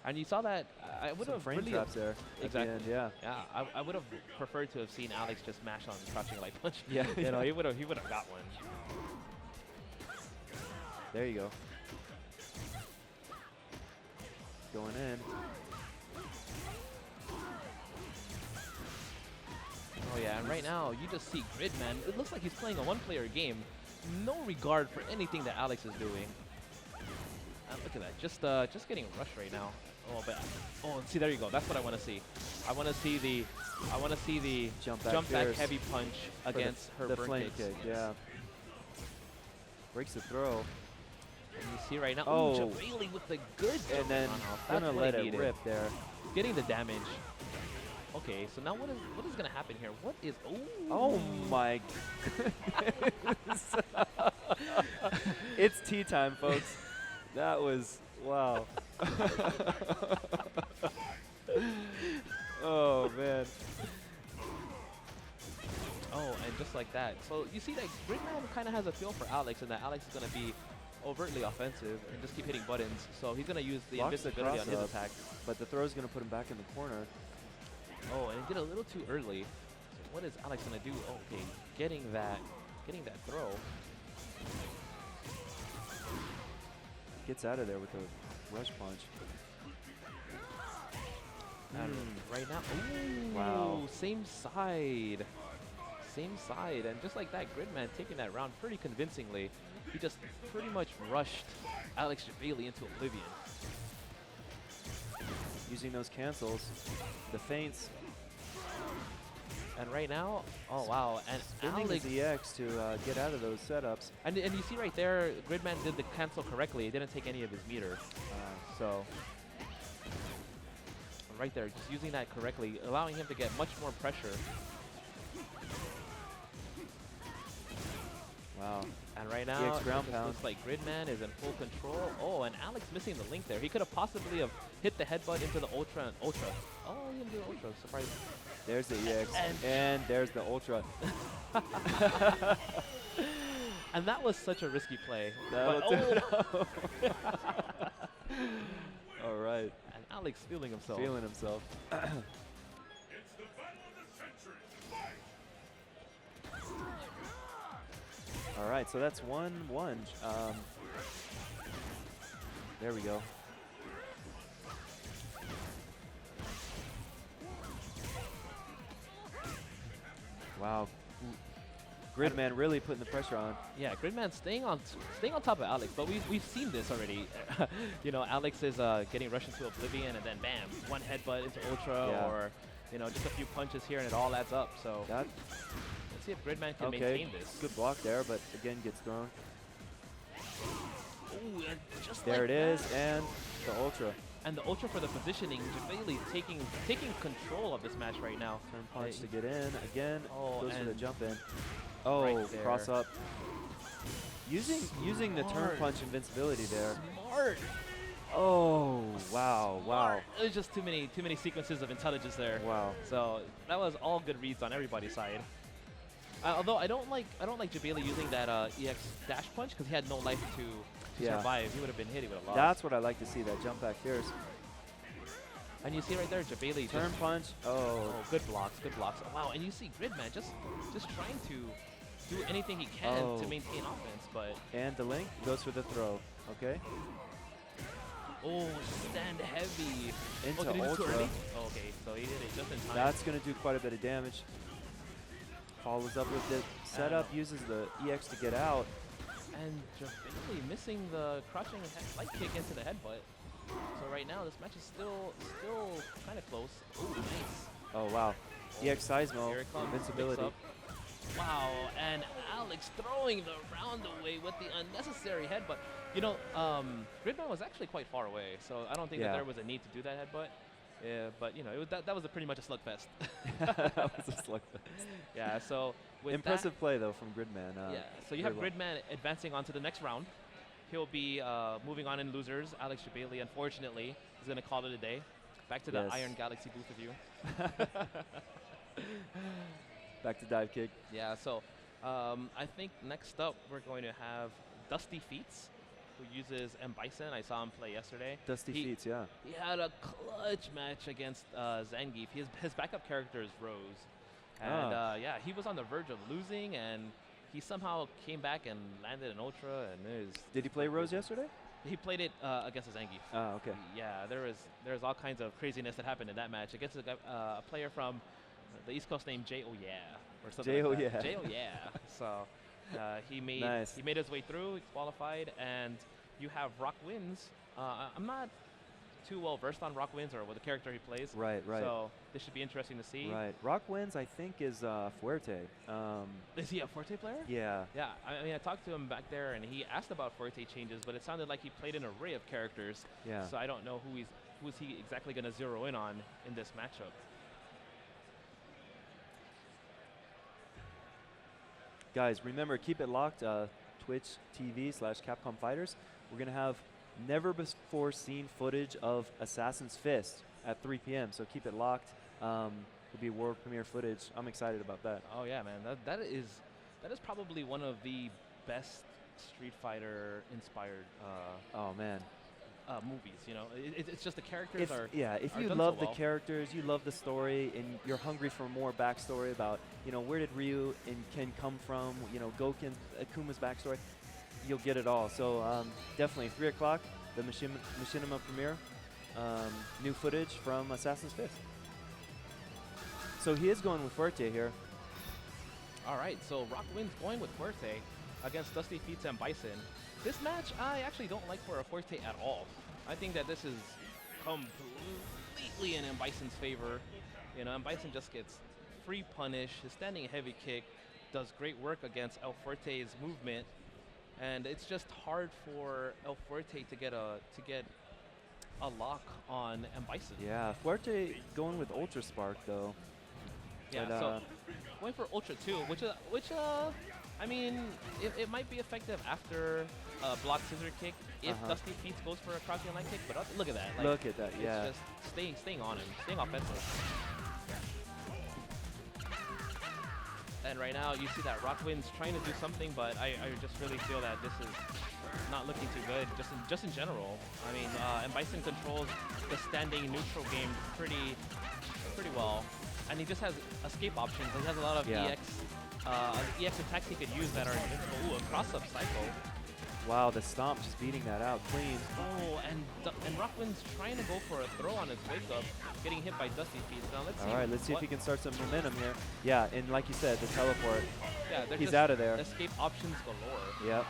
And you saw that. I would Some have frame really traps there. At Exactly. the end, yeah. Yeah, I would have preferred to have seen Alex just mash on crouching light punch. Yeah. You know, he would have got one. There you go. Going in. Oh yeah, and right now you just see Gridman. It looks like he's playing a one-player game. No regard for anything that Alex is doing. And look at that, just getting rushed right now. Oh, but see, there you go. That's what I want to see. I want to see the Jump back, jump back fierce heavy punch for against her the burn flame kicks. kick. Yes. Yeah. Breaks the throw. And you see right now, Oh. Jabali with the good And jump then runoff. gonna That's what let he it needed. rip there. Getting the damage. Okay, so now what is gonna happen here? What is Oh my goodness. It's tea time, folks. That was, wow. Oh, man. Oh, and just like that. So you see that Gridman kind of has a feel for Alex, and that Alex is gonna be overtly offensive and just keep hitting buttons. So he's gonna use the Blocks the invincibility on his cross-up. attack. But the throw's going to put him back in the corner. Oh, and he did a little too early. So what is Alex gonna do? Oh, okay, getting that throw. Gets out of there with a rush punch. And right now, ooh, Wow. same side, and just like that, Gridman taking that round pretty convincingly. He just pretty much rushed Alex Jabali into oblivion. Using those cancels, the feints, And right now, oh wow, and spinning Alex, his EX to get out of those setups. and you see right there, Gridman did the cancel correctly. He didn't take any of his meter. So right there, just using that correctly, allowing him to get much more pressure. Wow. And right now, it ground just pound. looks like Gridman is in full control. Oh, and Alex missing the link there. He could have possibly have hit the headbutt into the Ultra and Ultra. Oh, he didn't do the Ultra. Surprise. There's the EX. And- And there's the Ultra. And that was such a risky play. That'll But, do oh, All right. and Alex feeling himself. Feeling himself. All right, so that's 1-1. There we go. Wow. Gridman really putting the pressure on. Yeah, Gridman staying on top of Alex, but we've seen this already. You know, Alex is getting rushed into oblivion, and then bam, one headbutt into Ultra, Yeah. or you know, just a few punches here, and it all adds up. So That, let's see if Gridman can okay, maintain this. good block there, but again gets thrown. Ooh, and just There like it is, that. and the Ultra. And the Ultra for the positioning, Jabali taking control of this match right now. Turn punch to get in. Again, Oh, goes for the and jump in. Oh, right there. cross up. Using the turn Smart. punch invincibility there. Smart. Oh, wow, wow, There's just too many sequences of intelligence there. wow. So that was all good reads on everybody's side. Although I don't like Jabali using that EX dash punch because he had no life to Yeah. survive. He would have been hit. He would have lost. That's what I like to see, that jump back fierce. And you see right there, Jabali Turn just, punch. Oh, oh, good blocks. Wow, and you see Gridman just trying to do anything he can to Oh. maintain offense, but and the link goes for the throw. Okay. Oh, stand heavy. Into Oh, did he do it too Ultra. early? Oh, okay, so he did it just in time. That's going to do quite a bit of damage. Follows up with the setup, uses the EX to get out. And just barely missing the crushing light kick into the headbutt. So right now, this match is still kind of close. Ooh, nice. Oh, wow. EX Seismo, Here it comes. invincibility. Mix up. Wow, and Alex throwing the round away with the unnecessary headbutt. You know, Gridman was actually quite far away, so I don't think that Yeah. there was a need to do that headbutt. Yeah, but you know, it was that was pretty much a slugfest. That was just like Yeah, so with impressive play though from Gridman. yeah, so you have very well. Gridman advancing on to the next round. He'll be moving on in losers. Alex Shibeli, unfortunately, is going to call it a day. Back to the Yes. Iron Galaxy booth of you. Back to dive kick. Yeah, so I think next up we're going to have Dusty Feats, who uses M. Bison. I saw him play yesterday. Dusty He- Feats, yeah. He had a clutch match against Zangief. His backup character is Rose. And yeah, he was on the verge of losing, and he somehow came back and landed an Ultra. And it was Did he play Rose yesterday? He played it against a Zangief. Oh, okay. Yeah, there was all kinds of craziness that happened in that match against a player from the East Coast named J. Oh Yeah or something. J. Oh like Yeah. that. J. Oh Yeah. So he made Nice. he made his way through, he qualified, and you have Rock Wins. I'm not too well versed on Rock Wins or what the character he plays. Right, right. So this should be interesting to see. Right. Rock Wins, I think, is Fuerte. Is he a Forte player? Yeah. Yeah, I mean, I talked to him back there, and he asked about Forte changes, but it sounded like he played an array of characters. Yeah. So I don't know who's he exactly going to zero in on in this matchup. Guys, remember, keep it locked. Twitch TV/Capcom Fighters. We're going to have never before seen footage of Assassin's Fist at 3 p.m. So keep it locked. It'll be world premiere footage. I'm excited about that. Oh yeah, man, that is probably one of the best Street Fighter inspired Oh man. movies. You know, it's just the characters If are if are you done love so the well. characters, you love the story, and you're hungry for more backstory about, where did Ryu and Ken come from, Goken, Akuma's backstory, you'll get it all. So definitely 3 o'clock, the Machinima premiere, new footage from Assassin's Fist. So he is going with Fuerte here. All right, so Rock Wins going with Forte against Dusty Feats and Bison. This match, I actually don't like for a Forte at all. I think that this is completely in M. Bison's favor. M. Bison just gets free punish. His standing heavy kick does great work against El Forte's movement, and it's just hard for El Forte to get a lock on M. Bison. Yeah, Fuerte going with Ultra Spark though. Yeah, But, so going for Ultra 2, which I mean, it might be effective after block scissor kick if Dusty Feats goes for a crouching line kick, but look at that. Like, Look at that, yeah. It's just staying on him, staying offensive. And right now, you see that Rockwin's trying to do something, but I just really feel that this is not looking too good, just in general. I mean, and Bison controls the standing neutral game pretty well. And he just has escape options. He has a lot of EX attacks he could use that are invincible. Ooh, a cross-up cycle. Wow, the stomp just beating that out clean. Oh, and Rockwin's trying to go for a throw on his wake-up, getting hit by Dusty Feats. Now let's see. All right, let's see if he can start some momentum here. Yeah, and like you said, the teleport. Yeah, they're He's just out of there. Escape options galore. Yep.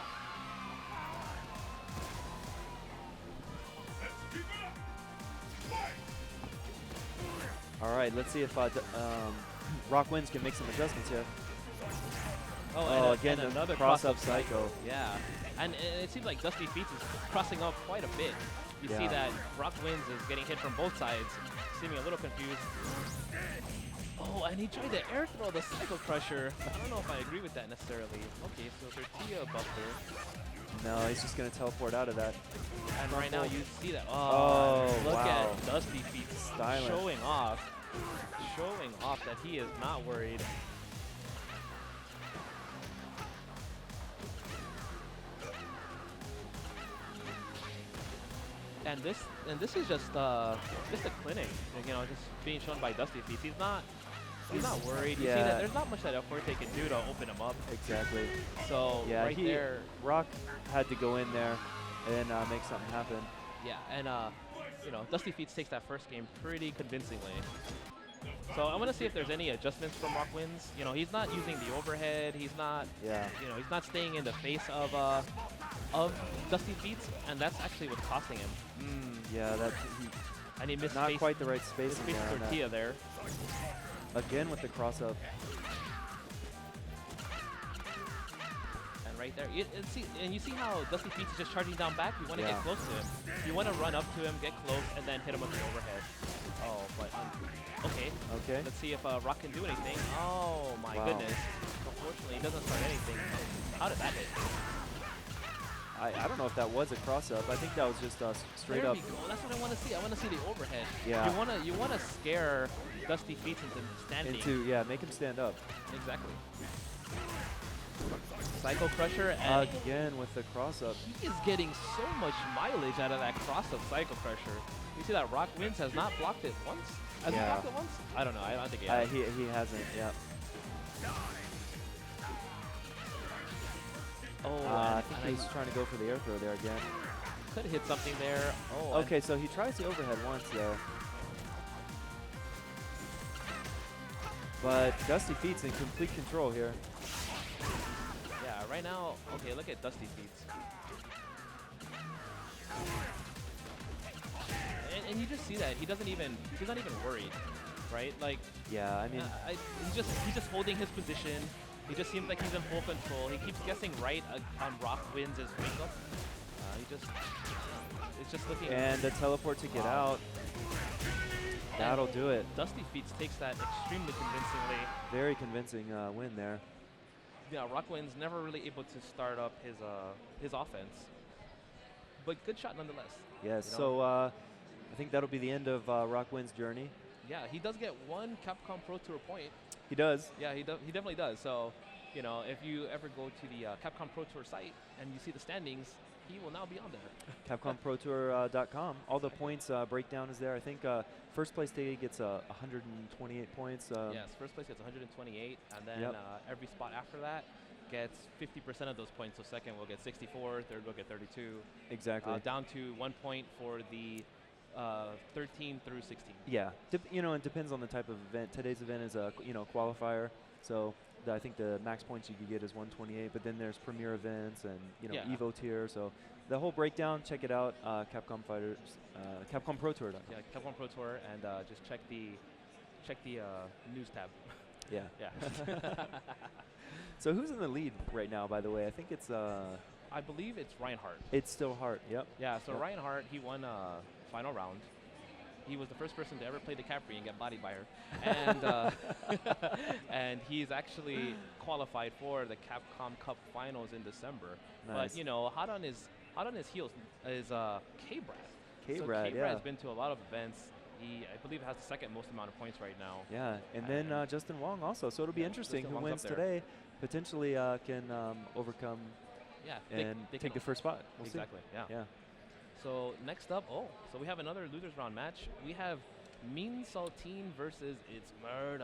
All right, let's see if Rock Wins can make some adjustments here. Oh, again, and another cross-up cross-up psycho. Yeah, and it seems like Dusty Feats is crossing up quite a bit. You see Yeah. that Rock Wins is getting hit from both sides, seeming a little confused. Oh, and he tried to air throw the Psycho Crusher. I don't know if I agree with that necessarily. Okay, so Tortilla buffer. No, he's just going to teleport out of that. And right now you see that. Oh, look wow. at Dusty Feats Stylish. showing off that he is not worried. And this is just a clinic, just being shown by Dusty Feats. He's not worried. You see that there's not much that El Forte can do to open him up. Exactly. So Yeah, right there. Rock had to go in there and make something happen. Yeah, and you know, Dusty Feets takes that first game pretty convincingly. So I want to see if there's any adjustments from Rock Wins. You know, he's not using the overhead. He's not, Yeah. you know, he's not staying in the face of Dusty Feets, and that's actually what's costing him. Yeah, that And he missed not space, quite the right spacing space there on that. tortilla there. Again with the cross up. And right there, and you see how Dusty Feets is just charging down back. You want to Yeah. get close to him. You want to run up to him, get close, and then hit him with the overhead. Oh, but okay. Okay. Let's see if Rock can do anything. Oh my Wow. goodness. Unfortunately, he doesn't start anything. How did that hit? I don't know if that was a cross up. I think that was just straight There up. we go. That's what I want to see. I want to see the overhead. Yeah. You wanna scare Dusty Feets into standing. Make him stand up. Exactly. Psycho Crusher, and Again with the cross up. he is getting so much mileage out of that cross-up Psycho Crusher. You see that Rock Wins has not blocked it once? Has he Yeah. blocked it once? I don't know. I don't think he has. He hasn't. Yeah. Oh, I and think he's trying to go for the air throw there again. could hit something there. Oh, and Okay, so he tries the overhead once there. But Dusty Feet's in complete control here. yeah, right now, okay, look at Dusty Feets. And you just see that he's not even worried, right? Like, Yeah, I mean, he's just holding his position. He just seems like he's in full control. He keeps guessing right on Rock Wins his wake up. It's just looking. and the teleport to get Wow. out. That'll do it. Dusty Feets takes that extremely convincingly. Very convincing win there. Yeah, Rock Wins never really able to start up his offense, but good shot nonetheless. Yes. You know? So I think that'll be the end of Rock Win's journey. Yeah, he does get one Capcom Pro Tour point. He does. Yeah, he definitely does. So, you know, if you ever go to the Capcom Pro Tour site and you see the standings, he will now be on there. CapcomProTour.com. All the points breakdown is there. I think first place today gets 128 points. Yes, first place gets 128, and then Yep. Every spot after that gets 50% of those points. So second will get 64, third will get 32, Exactly. down to 1 point for the 13 through 16. Yeah. It depends on the type of event. Today's event is a qualifier. So I think the max points you could get is 128. But then there's premier events and Yeah. Evo tier. So the whole breakdown, check it out. Capcom Pro Tour. Yeah, Capcom Pro Tour, and just check the news tab. Yeah. Yeah. So who's in the lead right now? By the way, I think it's I believe it's Reinhardt. it's still Hart. Yep. Yeah, so Yep. Reinhardt, he won final round. He was the first person to ever play the Capri and get bodied by her. And and he's actually qualified for the Capcom Cup finals in December. Nice. But you know, hot on his heels is K-Brad. So K-Brad, K-Brad's yeah. been to a lot of events. He, I believe, has the second most amount of points right now. Yeah, and then And- Justin Wong also. So it'll be Yeah, interesting. Justin Who Wong's wins up there. today potentially can overcome Yeah, and they take can- the first spot. We'll see. exactly. Yeah. Yeah. So next up, so we have another losers round match. We have Mean Saltine versus It's Murder,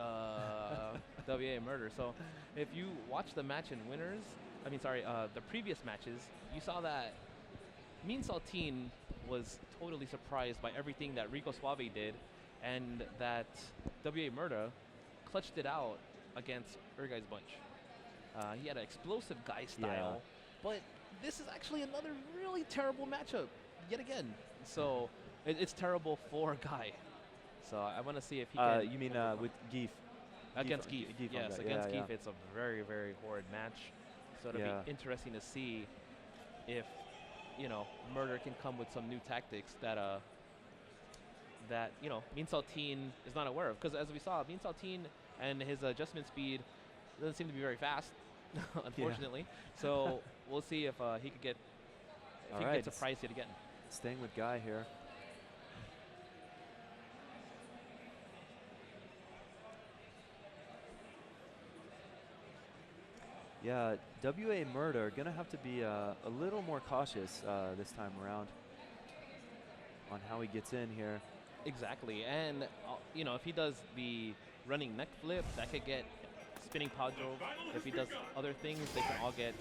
WA Murder. So if you watch the match in winners, the previous matches, you saw that Mean Saltine was totally surprised by everything that Rico Suave did, and that WA Murder clutched it out against Urgai's Bunch. He had an explosive guy style, but this is actually another really terrible matchup yet again. So it's terrible for Guy. So I want to see if he can. You mean overcome. with Geef? Against Geef- Geef? Geef on Yes, that. against Yeah, Geef, it's a very, very horrid match. So it'll Yeah. be interesting to see if Murder can come with some new tactics that Mean Saltine is not aware of. Because as we saw, Mean Saltine and his adjustment speed doesn't seem to be very fast, unfortunately. So we'll see if he could get All right. surprised yet again. Staying with Guy here. Yeah, WA Murder gonna have to be a little more cautious this time around on how he gets in here. Exactly, and if he does the running neck flip, that could get spinning pod drove. If he does other things, they can all get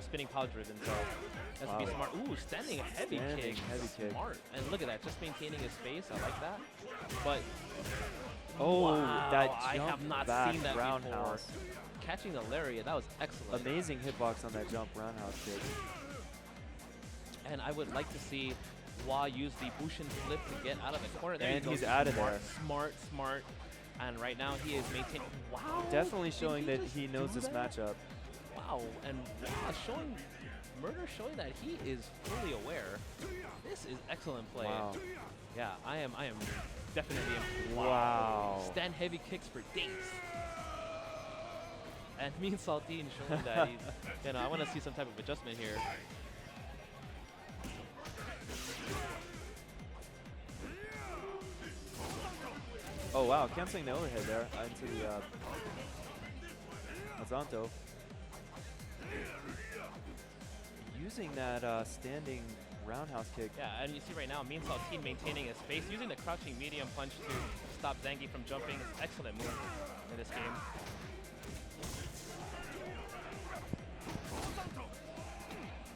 spinning power driven. So has to be Wow. smart. Ooh, standing heavy Standing kick. heavy kick. Smart. And look at that, just maintaining his space. I like that. But Oh, wow, that I jump have not back seen that roundhouse. before. Catching the lariat, that was excellent. Amazing hitbox on that jump roundhouse kick. And I would like to see Wah use the Bushin flip to get out of the corner. There And you go. he's out of there. Smart. And right now he is maintaining. Wow. Definitely did showing he that just he knows do this that? matchup. Wow. And showing Murder showing that he is fully aware. This is excellent play. Wow. Yeah, I am definitely. Wow. Stand heavy kicks for days. And Mean Saltine showing that he's, I want to see some type of adjustment here. Oh wow, canceling the overhead there into the Azanto. Using that standing roundhouse kick. Yeah, and you see right now, Mean Saltine maintaining his space, using the crouching medium punch to stop Zangief from jumping. It's an excellent move in this game.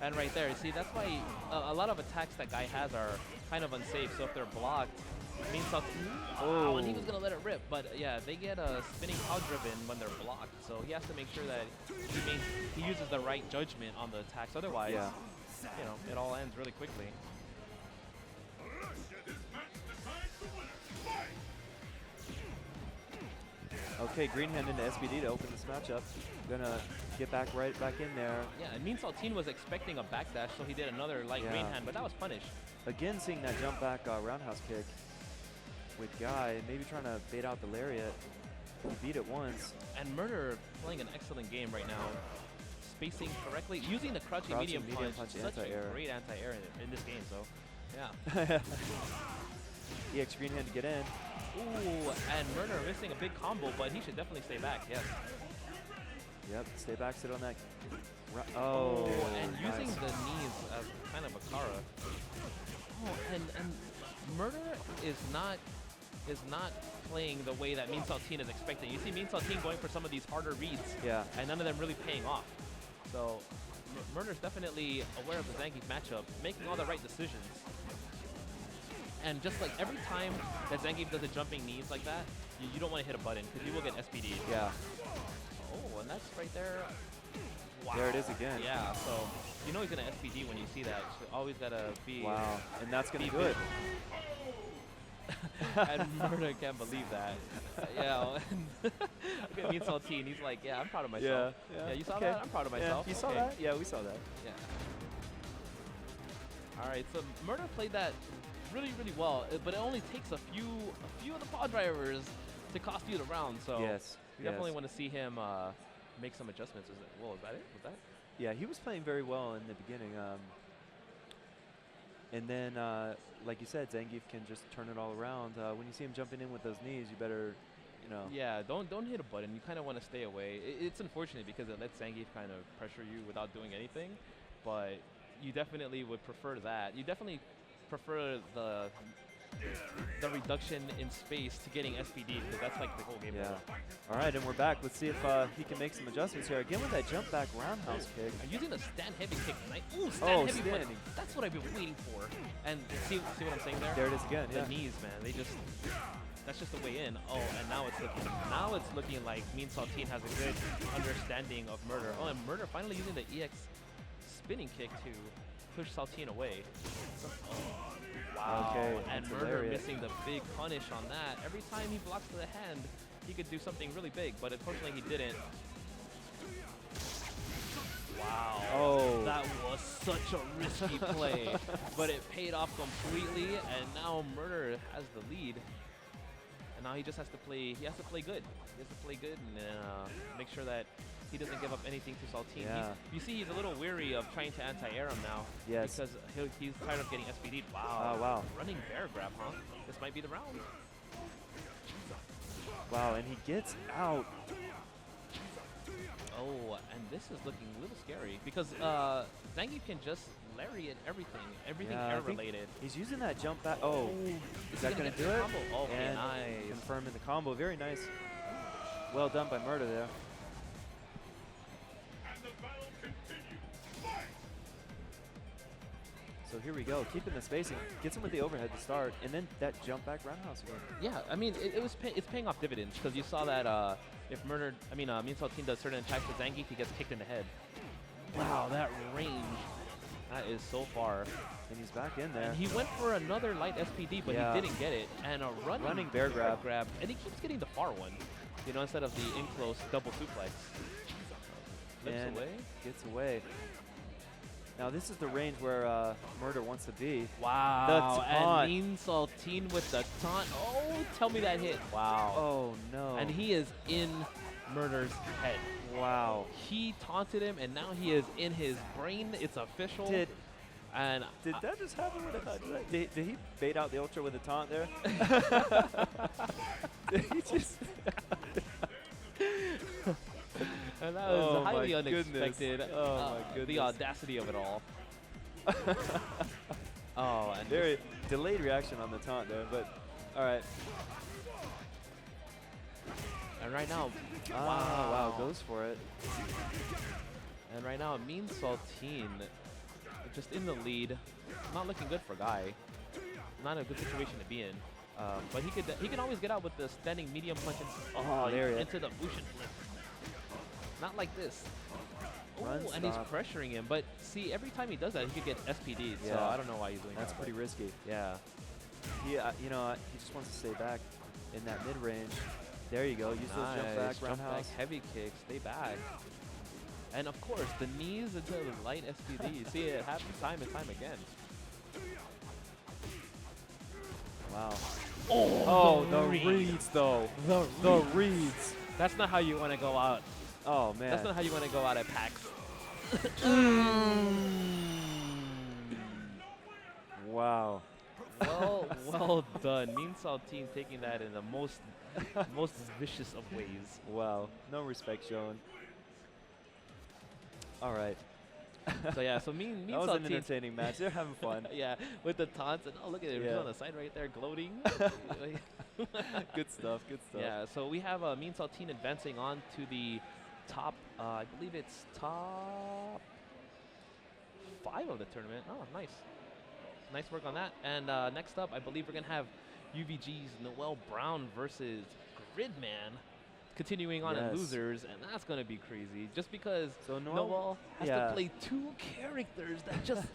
And right there, see, that's why a lot of attacks that guy has are kind of unsafe. So if they're blocked, Mean Saltine, wow, and he was gonna let it rip. But yeah, they get spinning power driven when they're blocked. So he has to make sure that he uses the right judgment on the attacks. Otherwise, Yeah. it all ends really quickly. Okay, green hand into SBD to open this matchup. Gonna get right back in there. Yeah, and Mean Saltine was expecting a backdash, so he did another light green Yeah. hand, but that was punished. Again, seeing that jump back roundhouse kick with Guy, maybe trying to bait out the lariat. He beat it once. And Murder playing an excellent game right now. Spacing correctly, using the crouching medium punch. Such anti-air. a great anti-air in this game, so yeah. EX green hand to get in. Ooh, and Murder missing a big combo, but he should definitely stay back, yes. Yep, stay back, sit on that. Oh, and nice. using the knees as kind of a Kara. Oh, and Murder is not playing the way that Mean Saltine is expecting. You see Mean Saltine going for some of these harder reads, Yeah. and none of them really paying off. So Murder's definitely aware of the Zangief matchup, making all the right decisions. And just like every time that Zangief does a jumping knees like that, you don't want to hit a button because you will get SPD. Yeah. Oh, and that's right there. Wow. There it is again. Yeah, so you know he's going to SPD when you see that. So always got to be... Wow. And that's going be to do it. And Murder can't believe that. Yeah. Look at Mean Saltine. He's like, yeah, I'm proud of myself. Yeah, you saw Okay. that? I'm proud of myself. Yeah, you saw Okay. that? Yeah, we saw that. Yeah. All right, so Murder played that really, really well, but it only takes a few of the pod drivers to cost you the round. So Yes. you definitely want to see him make some adjustments. Is that it? Was that? Yeah, he was playing very well in the beginning. And then, like you said, Zangief can just turn it all around. When you see him jumping in with those knees, you better, Yeah, don't hit a button. You kind of want to stay away. It's unfortunate because it lets Zangief kind of pressure you without doing anything, but you definitely would prefer that. You definitely prefer the reduction in space to getting SPD because that's like the whole game. Yeah. All right, and we're back. Let's see if he can make some adjustments here. Again with that jump back roundhouse kick. I'm using the stand heavy kick tonight. Ooh, stand heavy punch. standing. That's what I've been waiting for. And see what I'm saying there? There it is again. The Yeah. knees, man. That's just the way in. Oh, and now it's looking like Mean Saltine has a good understanding of Murder. Oh, and Murder finally using the EX spinning kick to push Saltine away. Wow. Okay, And that's Murder hilarious. missing the big punish on that. Every time he blocks to the hand, he could do something really big, but unfortunately he didn't. Wow. Oh. That was such a risky play, but it paid off completely, and now Murder has the lead. And now he just has to play. He has to play good. He has to play good and make sure that he doesn't give up anything to Saltine. Yeah. You see, he's a little weary of trying to anti-air him now. Yes. Because he's tired of getting SPD'd. Wow. Oh, wow. Running bear grab, huh? This might be the round. Wow, and he gets out. Oh, and this is looking a little scary because Zangief can just lariat everything Yeah, I air think related. He's using that jump back. Oh, is that going to get do the it? combo? Okay, and nice. confirming the combo. Very nice. Well done by Murder there. So here we go, keeping the spacing, gets him with the overhead to start, and then that jump back roundhouse again. Yeah, I mean, it's paying off dividends because you saw that if Mean Saltine does certain attacks with Zangief, he gets kicked in the head. Wow, that range, that is so far. And he's back in there. And he went for another light SPD, but Yeah. he didn't get it. And a running bear grab. and he keeps getting the far one, you know, instead of the in-close double suplex. Flips And away. gets away. Now this is the range where Murder wants to be. Wow, and taunt. Mean Saltine with the taunt. Oh, tell me that hit. Wow. Oh no. And he is in Murder's head. wow. He taunted him, and now he is in his brain. It's official. Did and that just happen with a did he bait out the ultra with a taunt there? Did he just and that was Oh my highly goodness. unexpected. Oh my The goodness. audacity of it all. Oh, and very delayed reaction on the taunt there, but all right. and right now, Wow, goes for it. And right now, Mean Saltine just in the lead. Not looking good for Guy. Not a good situation to be in. But he can always get out with the standing medium punch Oh, there he is. into the Bushin flip. Not like this. Oh, Run and he's stop. pressuring him. But see, every time he does that, he could get SPD'd. So Yeah. I don't know why he's doing That's that. pretty risky. Yeah. He, you know, he just wants to stay back in that mid range. There you go. Use those jump back roundhouse. heavy kicks, stay back. And of course, the knees into the light SPD. You see it happen time and time again. Wow. Oh, the reads though. The reads. That's not how you want to go out. Oh man. That's not how you want to go out at PAX. Wow. Well done. Mean Saltine taking that in the most vicious of ways. Wow. No respect shown. All right. So yeah, so Mean That was an Saltine. entertaining match. They're having fun. Yeah, with the taunts and oh look at him, he's Yeah. on the side right there gloating. Good stuff. Good stuff. Yeah, so we have Mean Saltine advancing on to the top, I believe it's top 5 of the tournament. Oh, nice. Nice work on that. And next up, I believe we're going to have UVG's Noel Brown versus Gridman continuing on in Yes. losers, and that's going to be crazy. Just because So Noel has yeah. to play 2 characters that just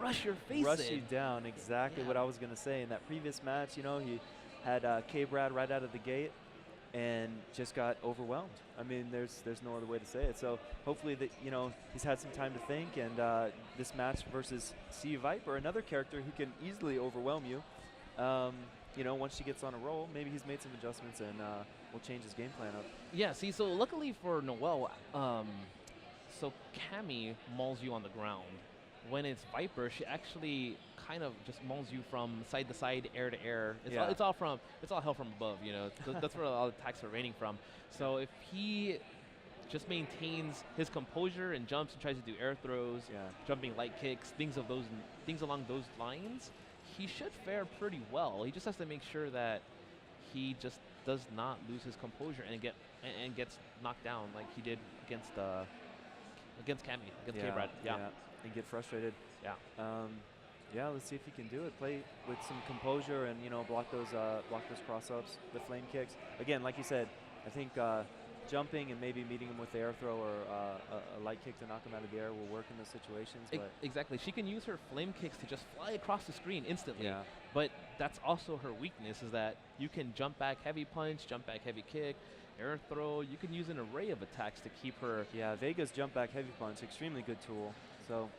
rush your face Rush in. you down. Exactly what Yeah. I was gonna say. In that previous match, you know, he had K-Brad right out of the gate and just got overwhelmed. I mean, there's no other way to say it. So hopefully that, you know, he's had some time to think, and this match versus C Viper, another character who can easily overwhelm you. You know, once she gets on a roll, maybe he's made some adjustments and will change his game plan up. Yeah, see, so luckily for Noel, so Cammy mauls you on the ground. When it's Viper, she actually kind of just mauls you from side to side, air to air. Yeah. It's all hell from above, you know. That's where all the attacks are raining from. So if he just maintains his composure and jumps and tries to do air throws, Yeah. jumping light kicks, things along those lines, he should fare pretty well. He just has to make sure that he just does not lose his composure and gets knocked down like he did against Cammy, against K-Brad. Yeah. And get frustrated. Yeah. Yeah, let's see if he can do it. Play with some composure and, you know, block those cross-ups, the flame kicks. Again, like you said, I think jumping and maybe meeting him with the air throw or a light kick to knock him out of the air will work in those situations. But Exactly. She can use her flame kicks to just fly across the screen instantly. yeah, But that's also her weakness, is that you can jump back heavy punch, jump back heavy kick, air throw. You can use an array of attacks to keep her. yeah, Vega's jump back heavy punch, extremely good tool. So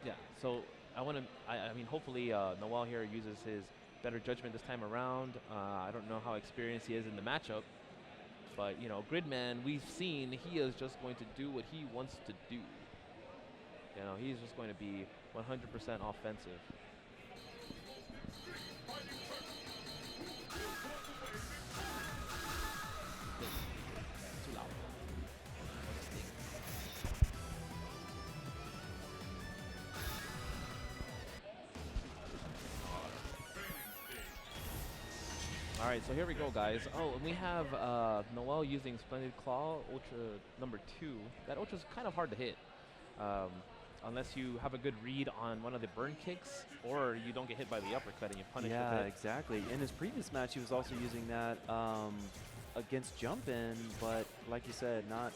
Yeah. So I mean, hopefully Noel here uses his better judgment this time around. I don't know how experienced he is in the matchup. But, you know, Gridman, we've seen he is just going to do what he wants to do. You know, he's just going to be 100% offensive. Too loud. All right, so here we go, guys. Oh, and we have Noel using Splendid Claw, Ultra number 2. That Ultra's kind of hard to hit. unless you have a good read on one of the burn kicks, or you don't get hit by the uppercut and you punish Yeah, with it. exactly. In his previous match, he was also using that against jump in, but like you said, not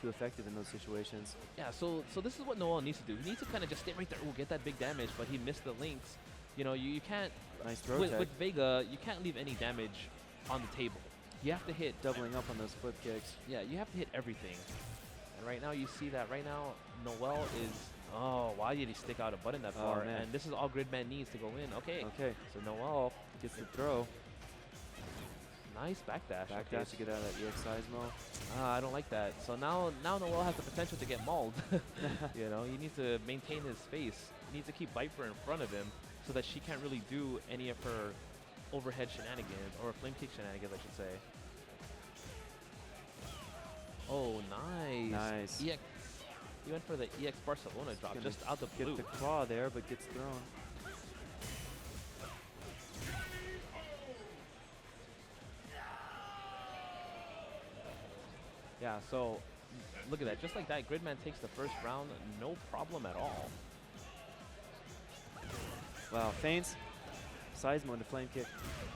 too effective in those situations. Yeah, so this is what Noel needs to do. He needs to kind of just stay right there. Ooh, get that big damage, but he missed the links. You know, you can't, Nice throw with tech. Vega, you can't leave any damage on the table. You have to hit, Doubling up on those flip kicks. yeah, you have to hit everything. And right now you see that right now, Noel is, oh, why did he stick out a button that Oh, far? man. And this is all Gridman needs to go in. Okay, Okay, so Noel, gets the throw. nice backdash. Backdash to get out of that EX Seismo. I don't like that. So now Noel has the potential to get mauled. You know, he needs to maintain his space. He needs to keep Viper in front of him so that she can't really do any of her overhead shenanigans, or flame kick shenanigans, I should say. Oh, nice. Nice. EX. He went for the EX Barcelona drop, Gonna just out the Get blue. the claw there, but gets thrown. Yeah, so look at that. Just like that, Gridman takes the first round, no problem at all. Wow, feints. Seismo into flame kick.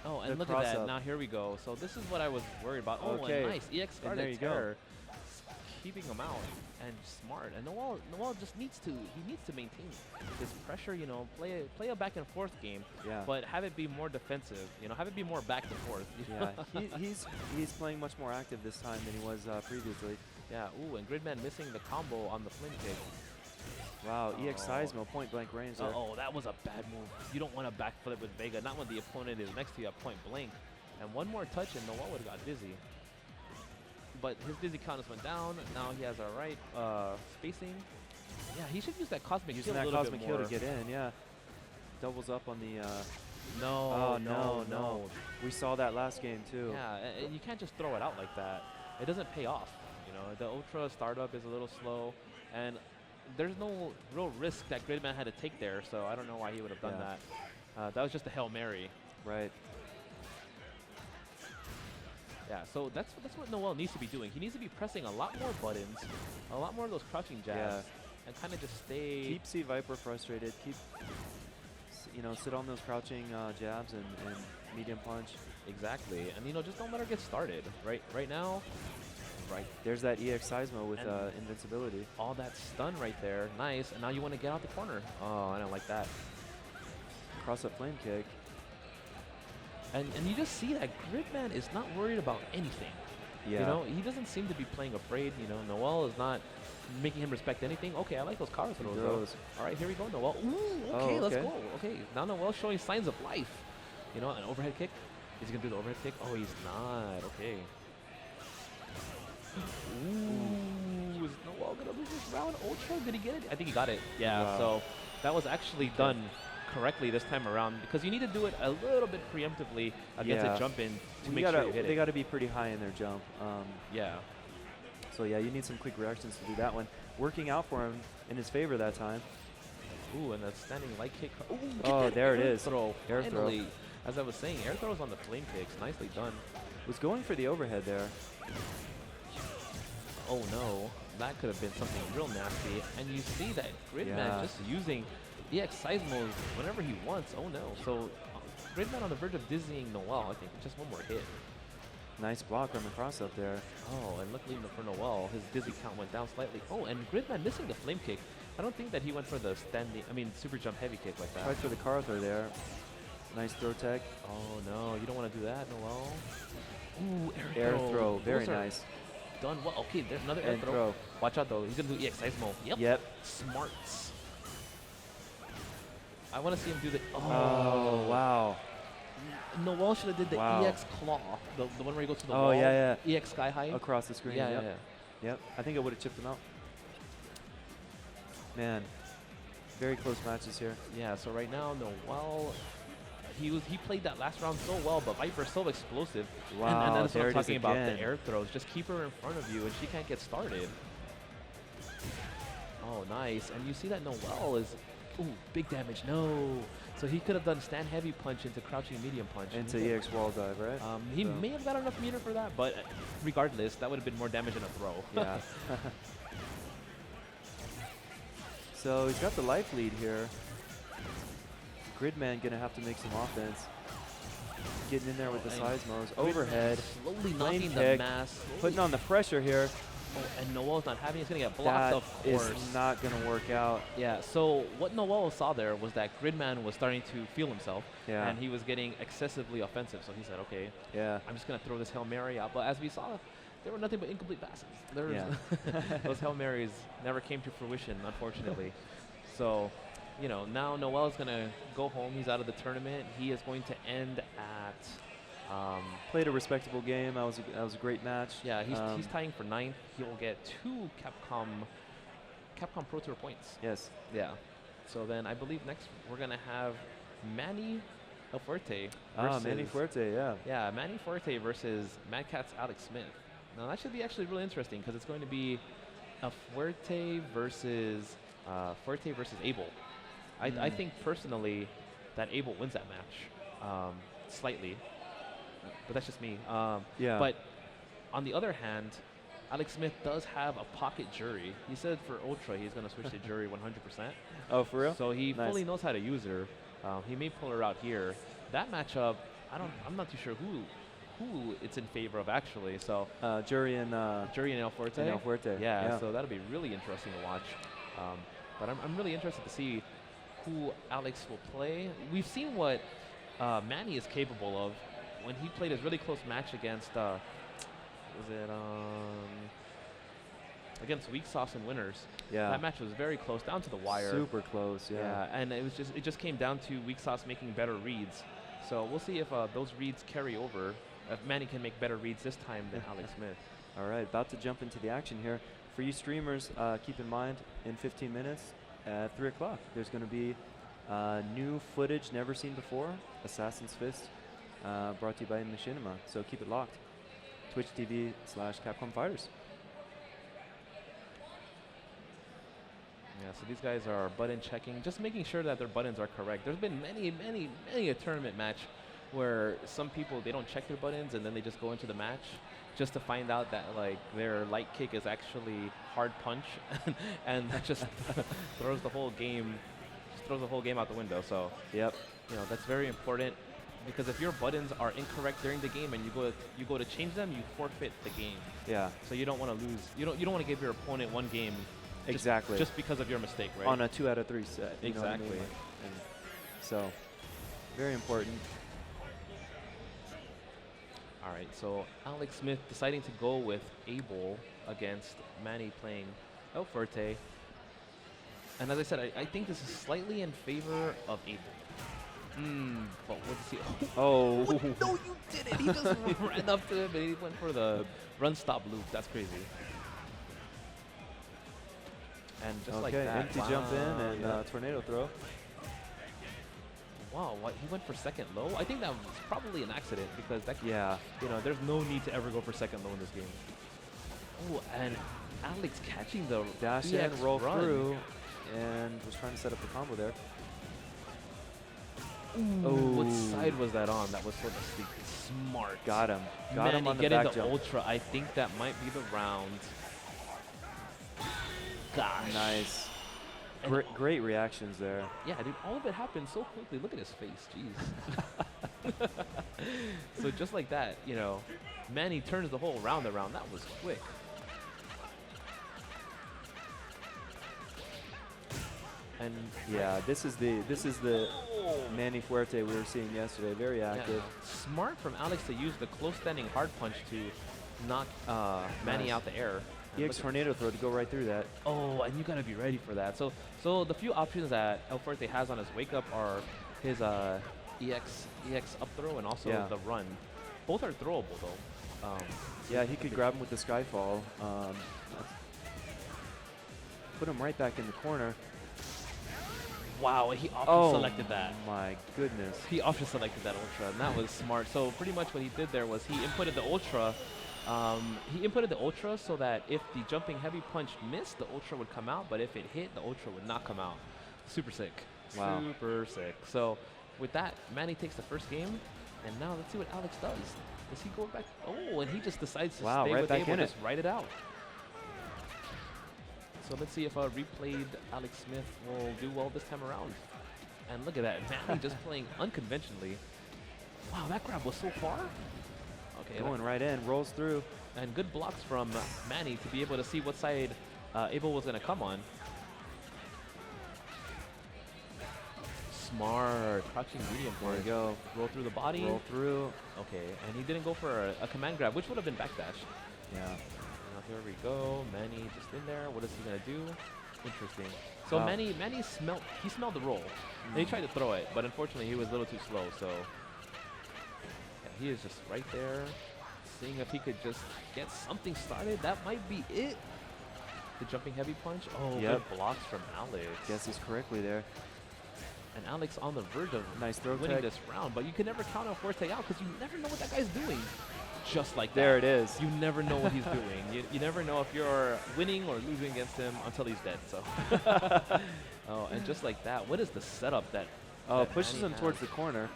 Oh, and The look at that. cross-up. Now here we go. So this is what I was worried about. Oh, Okay. and nice. EX And there you Scarlet go. Terror. Keeping him out and smart. And Noel just needs to maintain this pressure, you know, play a back and forth game, Yeah. but have it be more defensive, you know, have it be more back and forth. Yeah, he's playing much more active this time than he was previously. Yeah, ooh, and Gridman missing the combo on the flame kick. Wow, EX Oh. Seismo point blank range there. Oh, that was a bad move. You don't want to backflip with Vega, not when the opponent is next to you at point blank. And one more touch and Noel would have got dizzy. But his dizzy counters went down. Now he has our right spacing. Yeah, he should use that cosmic Using heal a that little cosmic bit heal more. to get in, yeah. Doubles up on the. No, Oh, no, no, no. We saw that last game too. Yeah, and you can't just throw it out like that. It doesn't pay off. You know, the Ultra startup is a little slow, and there's no real risk that Gridman had to take there. So I don't know why he would have done Yeah. that. That was just a Hail Mary. Right. Yeah, so that's what Noel needs to be doing. He needs to be pressing a lot more buttons, a lot more of those crouching jabs, Yeah. and kind of just stay. Keep C Viper frustrated. Keep, sit on those crouching jabs and medium punch. Exactly, and you know, just don't let her get started. Right now, right, There's that EX Seismo with And- invincibility. all that stun right there, nice. And now you want to get out the corner. Oh, I don't like that. Cross up flame kick. And you just see that Gridman is not worried about anything. Yeah. You know, he doesn't seem to be playing afraid. You know, Noel is not making him respect anything. Okay, I like those counter throws. though. throws. All right, here we go, Noel. Ooh, Oh, okay, let's okay. go. Okay, now Noel's showing signs of life. You know, an overhead kick. Is he gonna do the overhead kick? Oh, he's not. Okay. Ooh, is Noel gonna lose this round? Ultra, did he get it? I think he got it. Yeah. Wow. So that was actually done correctly this time around, because you need to do it a little bit preemptively against Yeah. a jump in to We make gotta, sure you hit they it. got to be pretty high in their jump. Yeah. So yeah, you need some quick reactions to do that one. Working out for him in his favor that time. Ooh, and that standing light kick. Ooh, get Oh, that there it air is. Throw. Air throw. Finally. As I was saying, air throws on the flame kicks. Nicely done. Was going for the overhead there. Oh no, that could have been something real nasty. And you see that Gridman Yeah. just using EX Seismos whenever he wants. Oh no. So Gridman on the verge of dizzying Noel, I think. Just one more hit. Nice block on the cross up there. Oh, and luckily for Noel, his dizzy count went down slightly. Oh, and Gridman missing the flame kick. I don't think that he went for the super jump heavy kick like that. Tried for the Carther there. Nice throw tech. Oh no, you don't want to do that, Noel. Ooh, Air throw. Very Those are nice. Done well. Okay, there's another air And throw. throw. Watch out though, he's gonna do EX Seismo. Yep. Yep. Smarts. I want to see him do the. Oh, wow. Noel should have did the Wow. EX claw, the one where he goes to the Oh, wall. yeah, EX sky high. Across the screen. Yeah, yep. yeah, yeah. Yep. I think it would have chipped him out. Man, very close matches here. Yeah. So right now, Noel, he played that last round so well, but Viper's so explosive. Wow, and that's what there I'm it is talking about. again. The air throws. Just keep her in front of you, and she can't get started. Oh, nice. And you see that Noel is, ooh, big damage. No. So he could have done stand heavy punch into crouching medium punch. Into EX wall dive, right? He So- may have got enough meter for that, but regardless, that would have been more damage than a throw. Yeah. So he's got the life lead here. Gridman gonna have to make some offense. Getting in there with the seismos. Overhead. Slowly Lane knocking the pick, mass. Putting on the pressure here. Oh, and Noel's not having it. It's going to get blocked, That of is course. not gonna work out. Yeah, so what Noel saw there was that Gridman was starting to feel himself, Yeah. and he was getting excessively offensive. So he said, okay, Yeah. I'm just going to throw this Hail Mary out. But as we saw, there were nothing but incomplete passes. There was Yeah. those Hail Marys never came to fruition, unfortunately. So, you know, now Noel's going to go home. He's out of the tournament. He is going to end at... Played a respectable game. That was a great match. yeah, he's tying for 9th. He will get 2 Capcom Pro Tour points. Yes. Yeah. So then I believe next we're going to have Manny El Fuerte. Manny Fuerte, yeah. Yeah, Manny Fuerte versus Mad Catz Alex Smith. Now that should be actually really interesting because it's going to be a Fuerte versus Abel. I think personally that Abel wins that match slightly, but that's just me. Yeah. But on the other hand, Alex Smith does have a pocket jury. He said for Ultra he's going to switch to jury 100%. Oh, for real? So he Nice. fully knows how to use her. He may pull her out here. That matchup, I'm not too sure who it's in favor of actually. So Jury and Jury and El Fuerte. El Fuerte. Yeah, so that'll be really interesting to watch. But I'm really interested to see who Alex will play. We've seen what Manny is capable of when he played his really close match against against Weak Sauce and Winners. Yeah. That match was very close, down to the wire. Super close, yeah. And it just came down to Weak Sauce making better reads. So we'll see if those reads carry over. If Manny can make better reads this time than Alex Smith. All right, about to jump into the action here. For you streamers, keep in mind, in 15 minutes at 3 o'clock, there's going to be new footage never seen before, Assassin's Fist, brought to you by Machinima. So keep it locked. Twitch TV/Capcom Fighters. Yeah, so these guys are button checking, just making sure that their buttons are correct. There's been many a tournament match where some people, they don't check their buttons and then they just go into the match just to find out that like their light kick is actually hard punch and that just throws the whole game out the window. So Yep. you know, that's very important because if your buttons are incorrect during the game and you go to change them, you forfeit the game. Yeah. So you don't want to lose. You don't want to give your opponent one game Exactly. just because of your mistake, right? On a 2 out of 3 set. You know what I mean? Exactly. And so, very important. All right, so Alex Smith deciding to go with Abel against Manny playing El Fuerte. And as I said, I think this is slightly in favor of Abel. But what's he? Oh. No, you didn't. He just ran up to him and he went for the run stop loop. That's crazy. And just like Okay, that, empty jump in and yeah. tornado throw. Wow, what, he went for second low? I think that was probably an accident because that, Yeah. you know, there's no need to ever go for second low in this game. Oh, and Alex catching the Dash EX in, roll run. through, and was trying to set up the combo there. What Ooh. side was that on? That was sort of smart. Got him. Got Man, him on the getting back the jump. ultra. I think that might be the round. Gosh. Nice. And Great reactions there. yeah, dude, all of it happened so quickly. Look at his face. Jeez. So just like that, you know, Manny turns the whole round around. That was quick. And Yeah, this is the Manny Fuerte we were seeing yesterday. Very active. yeah, smart from Alex to use the close standing hard punch to knock Manny Nice. out the air. And EX look at- tornado throw to go right through that. Oh, and you gotta be ready for that. So the few options that El Fuerte has on his wake up are his EX up throw and also Yeah. the run. Both are throwable though. Yeah, he could grab him with the Skyfall. Put him right back in the corner. Wow, he option selected that. My goodness. He option selected that ultra, and that was smart. So pretty much what he did there was he inputted the ultra. He inputted the ultra so that if the jumping heavy punch missed, the ultra would come out, but if it hit, the ultra would not come out. Super sick. Wow. Super sick. So with that, Manny takes the first game, and now let's see what Alex does. Does he go back? Oh, and he just decides to Wow, stay right with back Abel, in it. just write it out. So let's see if replayed Alex Smith will do well this time around. And look at that, Manny just playing unconventionally. Wow, that grab was so far. Okay, Going right in, rolls through. and good blocks from Manny to be able to see what side Abel was going to come on. Smart, crouching medium There we forward. go. Roll through the body. Roll through. Okay, and he didn't go for a command grab, which would have been backdash. Yeah. Now here we go. Manny just in there. What is he gonna do? Interesting. So Wow. Manny smelled the roll. And he tried to throw it, but unfortunately he was a little too slow. So yeah, he is just right there, seeing if he could just get something started. That might be it. The jumping heavy punch. Oh, Yep. good blocks from Alex. Guesses correctly there. And Alex on the verge of Nice throw winning tech. this round, but you can never count on force takeout because you never know what that guy's doing. Just like There that. it is. You never know what he's doing. You never know if you're winning or losing against him until he's dead. So, oh, and just like that, what is the setup that? Oh, that pushes Manny him towards has? the corner.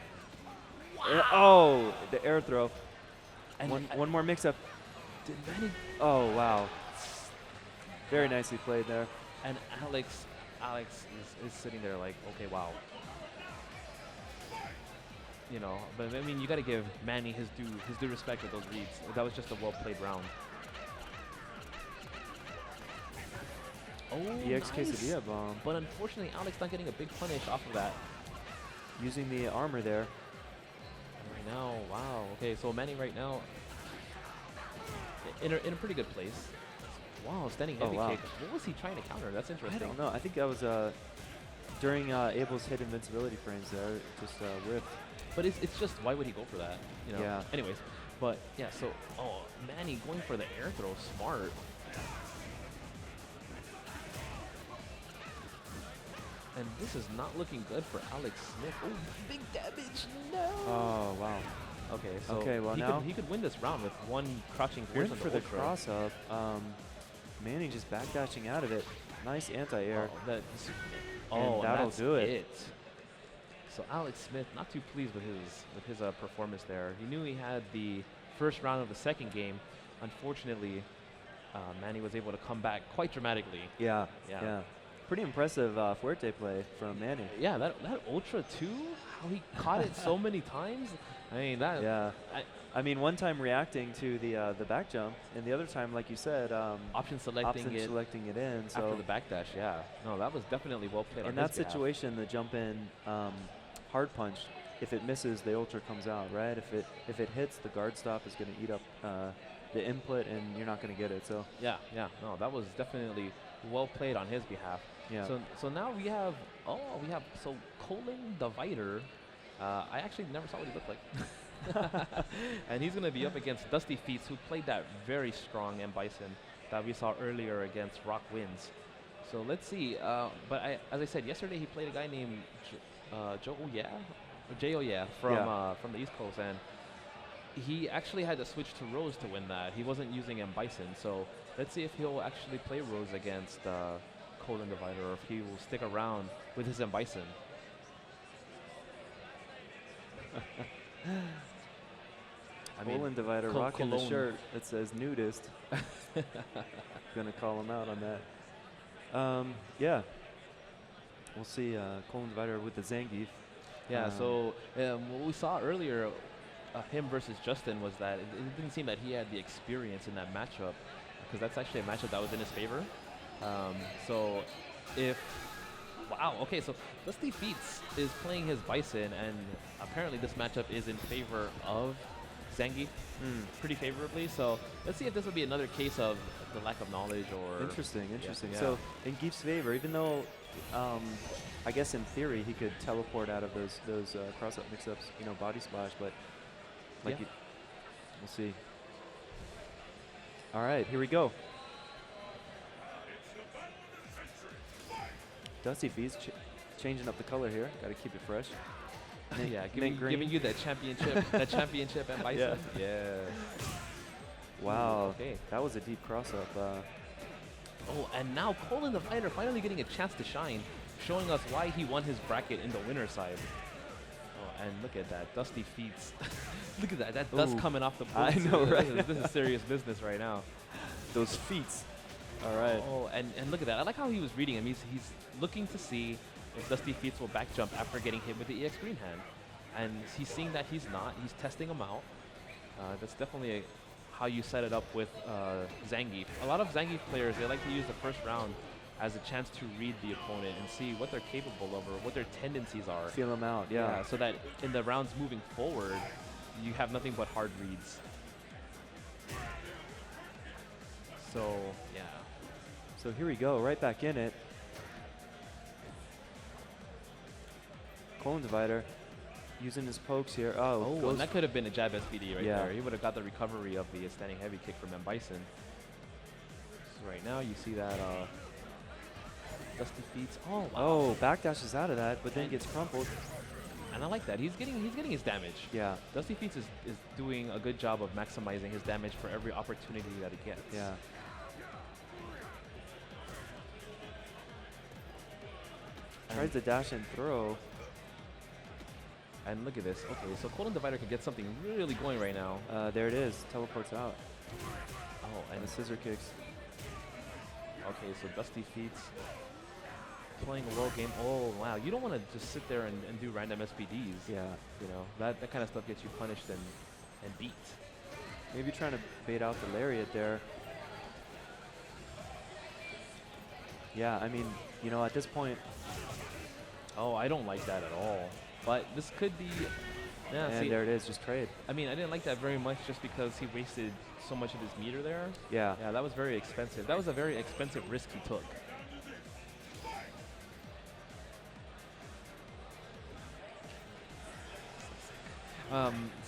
Oh, the air throw. And One more mix-up. did Manny Oh, wow. Very nicely played there. and Alex is sitting there like, okay, wow. You know, but I mean, you got to give Manny his due respect with those reads. That was just a well played round. Oh, EX nice. quesadilla bomb. But unfortunately, Alex not getting a big punish off of that. Using the armor there. Right now, wow. Okay, so Manny right now in a pretty good place. Wow, standing Oh, heavy wow. kick. What was he trying to counter? That's I interesting. don't know. I think that was during Abel's hit invincibility frames there. Just whiffed. But it's just, why would he go for that? You know. Yeah. Anyways, but yeah. So, oh, Manny going for the air throw, smart. And this is not looking good for Alex Smith. Oh, big damage! No. Oh, wow. Okay, so Okay, well he now- he could win this round with one crouching force Went on for the ultra. cross up. Manny just backdashing out of it. Nice anti-air. Oh, and that'll that's do it. So Alex Smith not too pleased with his performance there. He knew he had the first round of the second game. Unfortunately, Manny was able to come back quite dramatically. Yeah. Yeah. Yeah. Pretty impressive Fuerte play from Manny. Yeah, that ultra too, how he caught it so many times. I mean that. Yeah. I- I mean, one time reacting to the back jump, and the other time, like you said, Option selecting option it selecting it in. after So the backdash. Yeah. No, that was definitely well played. in on that his behalf. situation, the jump in hard punch, if it misses, the ultra comes out, right? If it hits, the guard stop is going to eat up the input, and you're not going to get it. So Yeah. No, that was definitely well played on his behalf. yeah. So now we have Colin Divider. I actually never saw what he looked like. And he's going to be up against Dusty Feats, who played that very strong M. Bison that we saw earlier against Rock Winds. So let's see. But as I said, yesterday he played a guy named J.O. from the East Coast, and he actually had to switch to Rose to win that. He wasn't using M. Bison, so let's see if he'll actually play Rose against Colin Divider, or if he will stick around with his M. Bison. I mean, Colin Divider Col- rocking the Cologne. shirt that says nudist. Gonna call him out on that. Yeah. We'll see Colin Divider with the Zangief. Yeah, so what we saw earlier, him versus Justin, was that it didn't seem that he had the experience in that matchup, because that's actually a matchup that was in his favor. So wow, okay, so Dusty Feats is playing his Bison, and apparently this matchup is in favor of Zangief pretty favorably. So let's see if this will be another case of the lack of knowledge or... Interesting. yeah. So in Geef's favor, even though I guess in theory he could teleport out of those cross-up mix-ups, body splash, but like Yeah. we'll see. All right, here we go. Dusty Feast changing up the color here. Got to keep it fresh. yeah, Mint green. giving you that championship and Bison. Yeah. Wow. Okay. That was a deep cross-up. Oh, and now Colin Divider finally getting a chance to shine, showing us why he won his bracket in the winner's side. Oh, and look at that, Dusty Feats. Look at that, that dust Ooh. coming off the I boots. know, right? This is serious business right now. Those feats. All right. Oh, and look at that. I like how he was reading him. He's looking to see if Dusty Feets will back jump after getting hit with the EX Green Hand. And he's seeing that he's not. He's testing him out. That's definitely how you set it up with Zangief. A lot of Zangief players, they like to use the first round as a chance to read the opponent and see what they're capable of or what their tendencies are. Feel him out, yeah. So that in the rounds moving forward, you have nothing but hard reads. So, yeah. So here we go, right back in it. Colon Divider using his pokes here. Oh, Oh, goes and that could have been a jab SPD right Yeah. there. He would have got the recovery of the standing heavy kick from M. Bison. So right now you see that Dusty Feets. Oh, wow. Oh, backdashes out of that, but then And- gets crumpled. And I like that. He's getting his damage. Yeah, Dusty Feets is doing a good job of maximizing his damage for every opportunity that he gets. yeah. Tries to dash and throw. And look at this. Okay, so Colon Divider can get something really going right now. There it is. Teleports out. Oh, And and the scissor kicks. okay, so Dusty Feets playing a low game. Oh, wow. You don't want to just sit there and do random SPDs. Yeah. You know, that kind of stuff gets you punished and beat. Maybe trying to bait out the lariat there. Yeah, I mean, you know, at this point, Oh, I don't like that at all. But this could be. Yeah, and see, there it is, just trade. I mean, I didn't like that very much just because he wasted so much of his meter there. Yeah. Yeah, that was very expensive. That was a very expensive risk he took.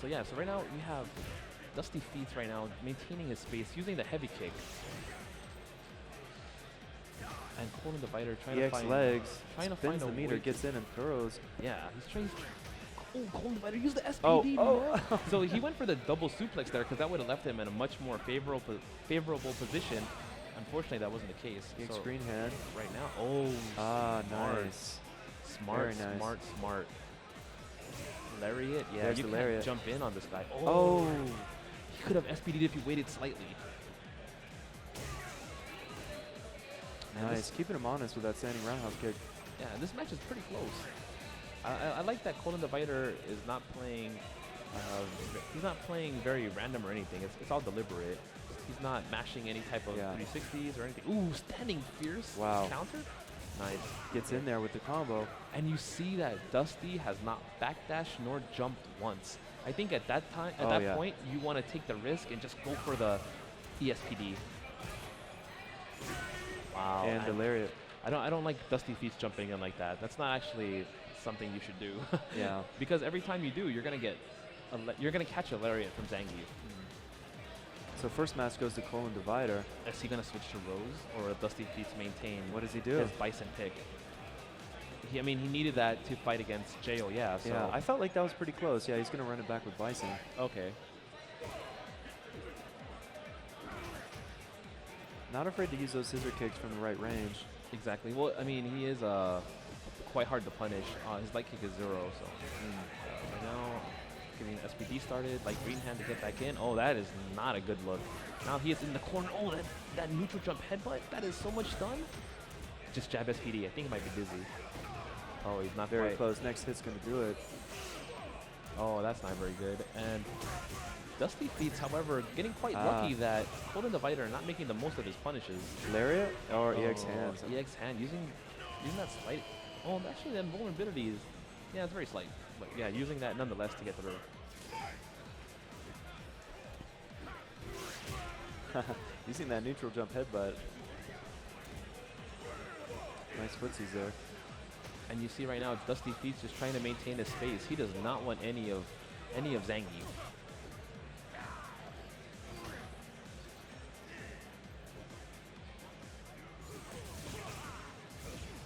So yeah, so right now we have Dusty Feets right now maintaining his space, using the heavy kick. And Colon Divider trying to EX find legs, trying to spins find a the meter, way to- gets in and throws. Yeah, he's trying. Oh, Colon Divider used the SPD. Oh, dude. oh. So he went for the double suplex there because that would have left him in a much more favorable position. Unfortunately, that wasn't the case. EX So green hand. right now, oh, Ah, smart. nice. smart, Very nice. smart. Lariat, yeah, There's you the can't lariat. jump in on this guy. Oh. He could have SPD'd if he waited slightly. And Nice. this- Keeping him honest with that standing roundhouse kick. Yeah, this match is pretty close. I like that Colon Divider is not playing. He's not playing very random or anything. It's all deliberate. He's not mashing any type of Yeah. 360s or anything. Ooh, standing fierce. Wow. Counter. Nice. Gets in there with the combo. And you see that Dusty has not backdashed nor jumped once. I think at that time, at Oh, that yeah. point, you want to take the risk and just go for the ESPD. Wow. And the lariat. I don't like Dusty Feets jumping in like that. That's not actually something you should do. Yeah. Because every time you do, you're gonna get, you're gonna catch a lariat from Zangief. So first match goes to Colon Divider. Is he gonna switch to Rose, or will Dusty Feets maintain What does he do? his Bison pick? I mean, he needed that to fight against Jo. Yeah. So Yeah, I felt like that was pretty close. Yeah, he's going to run it back with Bison. okay. Not afraid to use those scissor kicks from the right range. Exactly. Well, I mean, he is quite hard to punish. His light kick is 0, so right now getting SPD started, like green hand to get back in. Oh, that is not a good look. Now he is in the corner. Oh, that neutral jump headbutt. That is so much done. Just jab SPD. I think he might be dizzy. Oh, he's not Very quite. close. Next hit's going to do it. Oh, that's not very good. And Dusty Feets, however, getting quite Ah. lucky that Colon Divider not making the most of his punishes. Lariat or EX Oh, hands? EX hand using that slight. Oh, actually, that vulnerability is, yeah, it's very slight. But yeah, using that nonetheless to get through. Using that neutral jump headbutt. Nice footsies there. And you see right now, Dusty Feets just trying to maintain his space. He does not want any of Zangief.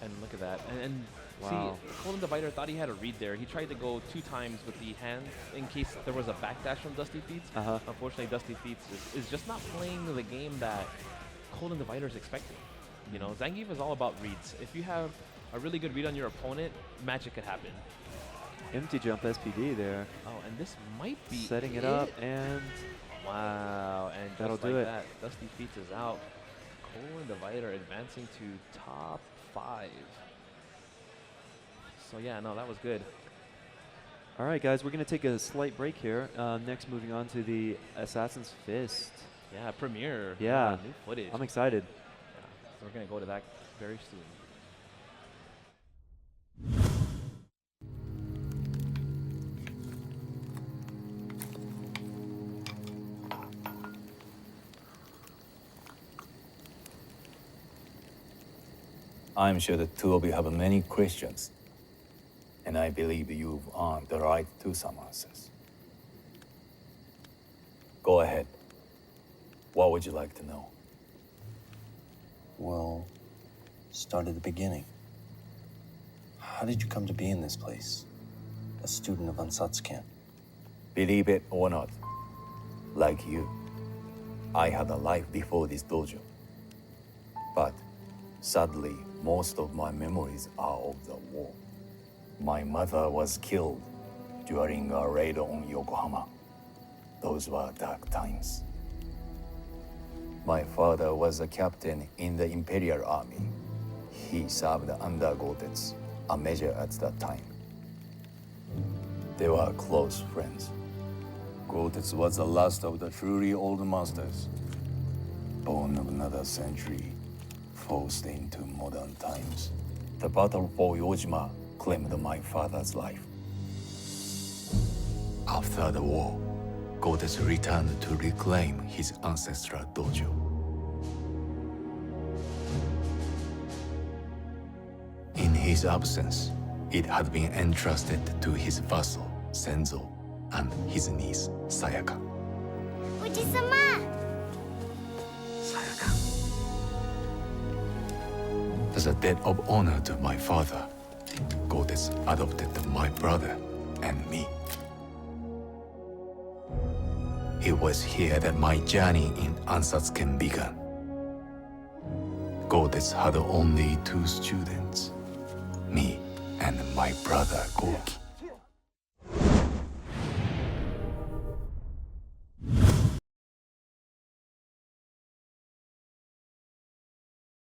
And look at that. And Wow. see, Colon Divider thought he had a read there. He tried to go 2 times with the hand in case there was a backdash from Dusty Feets. Uh-huh. Unfortunately, Dusty Feets is just not playing the game that Colon Divider is expecting. You know, Zangief is all about reads. If you have a really good read on your opponent, magic could happen. Empty jump SPD there. Oh, and this might be Setting it up and Wow, and just That'll like do it. that, Dusty Feets is out. Poland Divider advancing to top 5. So yeah, no, that was good. All right, guys, we're going to take a slight break here. Next, moving on to the Assassin's Fist. Yeah, premiere. Yeah. New footage. I'm excited. Yeah, so we're going to go to that very soon. I'm sure the two of you have many questions, and I believe you've earned the right to some answers. Go ahead. What would you like to know? Well, start at the beginning. How did you come to be in this place? A student of Ansatsuken. Believe it or not, like you, I had a life before this dojo. But sadly, most of my memories are of the war. My mother was killed during a raid on Yokohama. Those were dark times. My father was a captain in the Imperial Army. He served under Gotetsu, a major at that time. They were close friends. Gotetsu was the last of the truly old masters, born of another century, forced into modern times. The battle for Yojima claimed my father's life. After the war, Gotetsu returned to reclaim his ancestral dojo. In his absence, it had been entrusted to his vassal, Senzo, and his niece, Sayaka. Oji-sama! Sayaka. As a debt of honor to my father, Gotetsu adopted my brother and me. It was here that my journey in Ansatsuken began. Gotetsu had only 2 students, me and my brother Goki.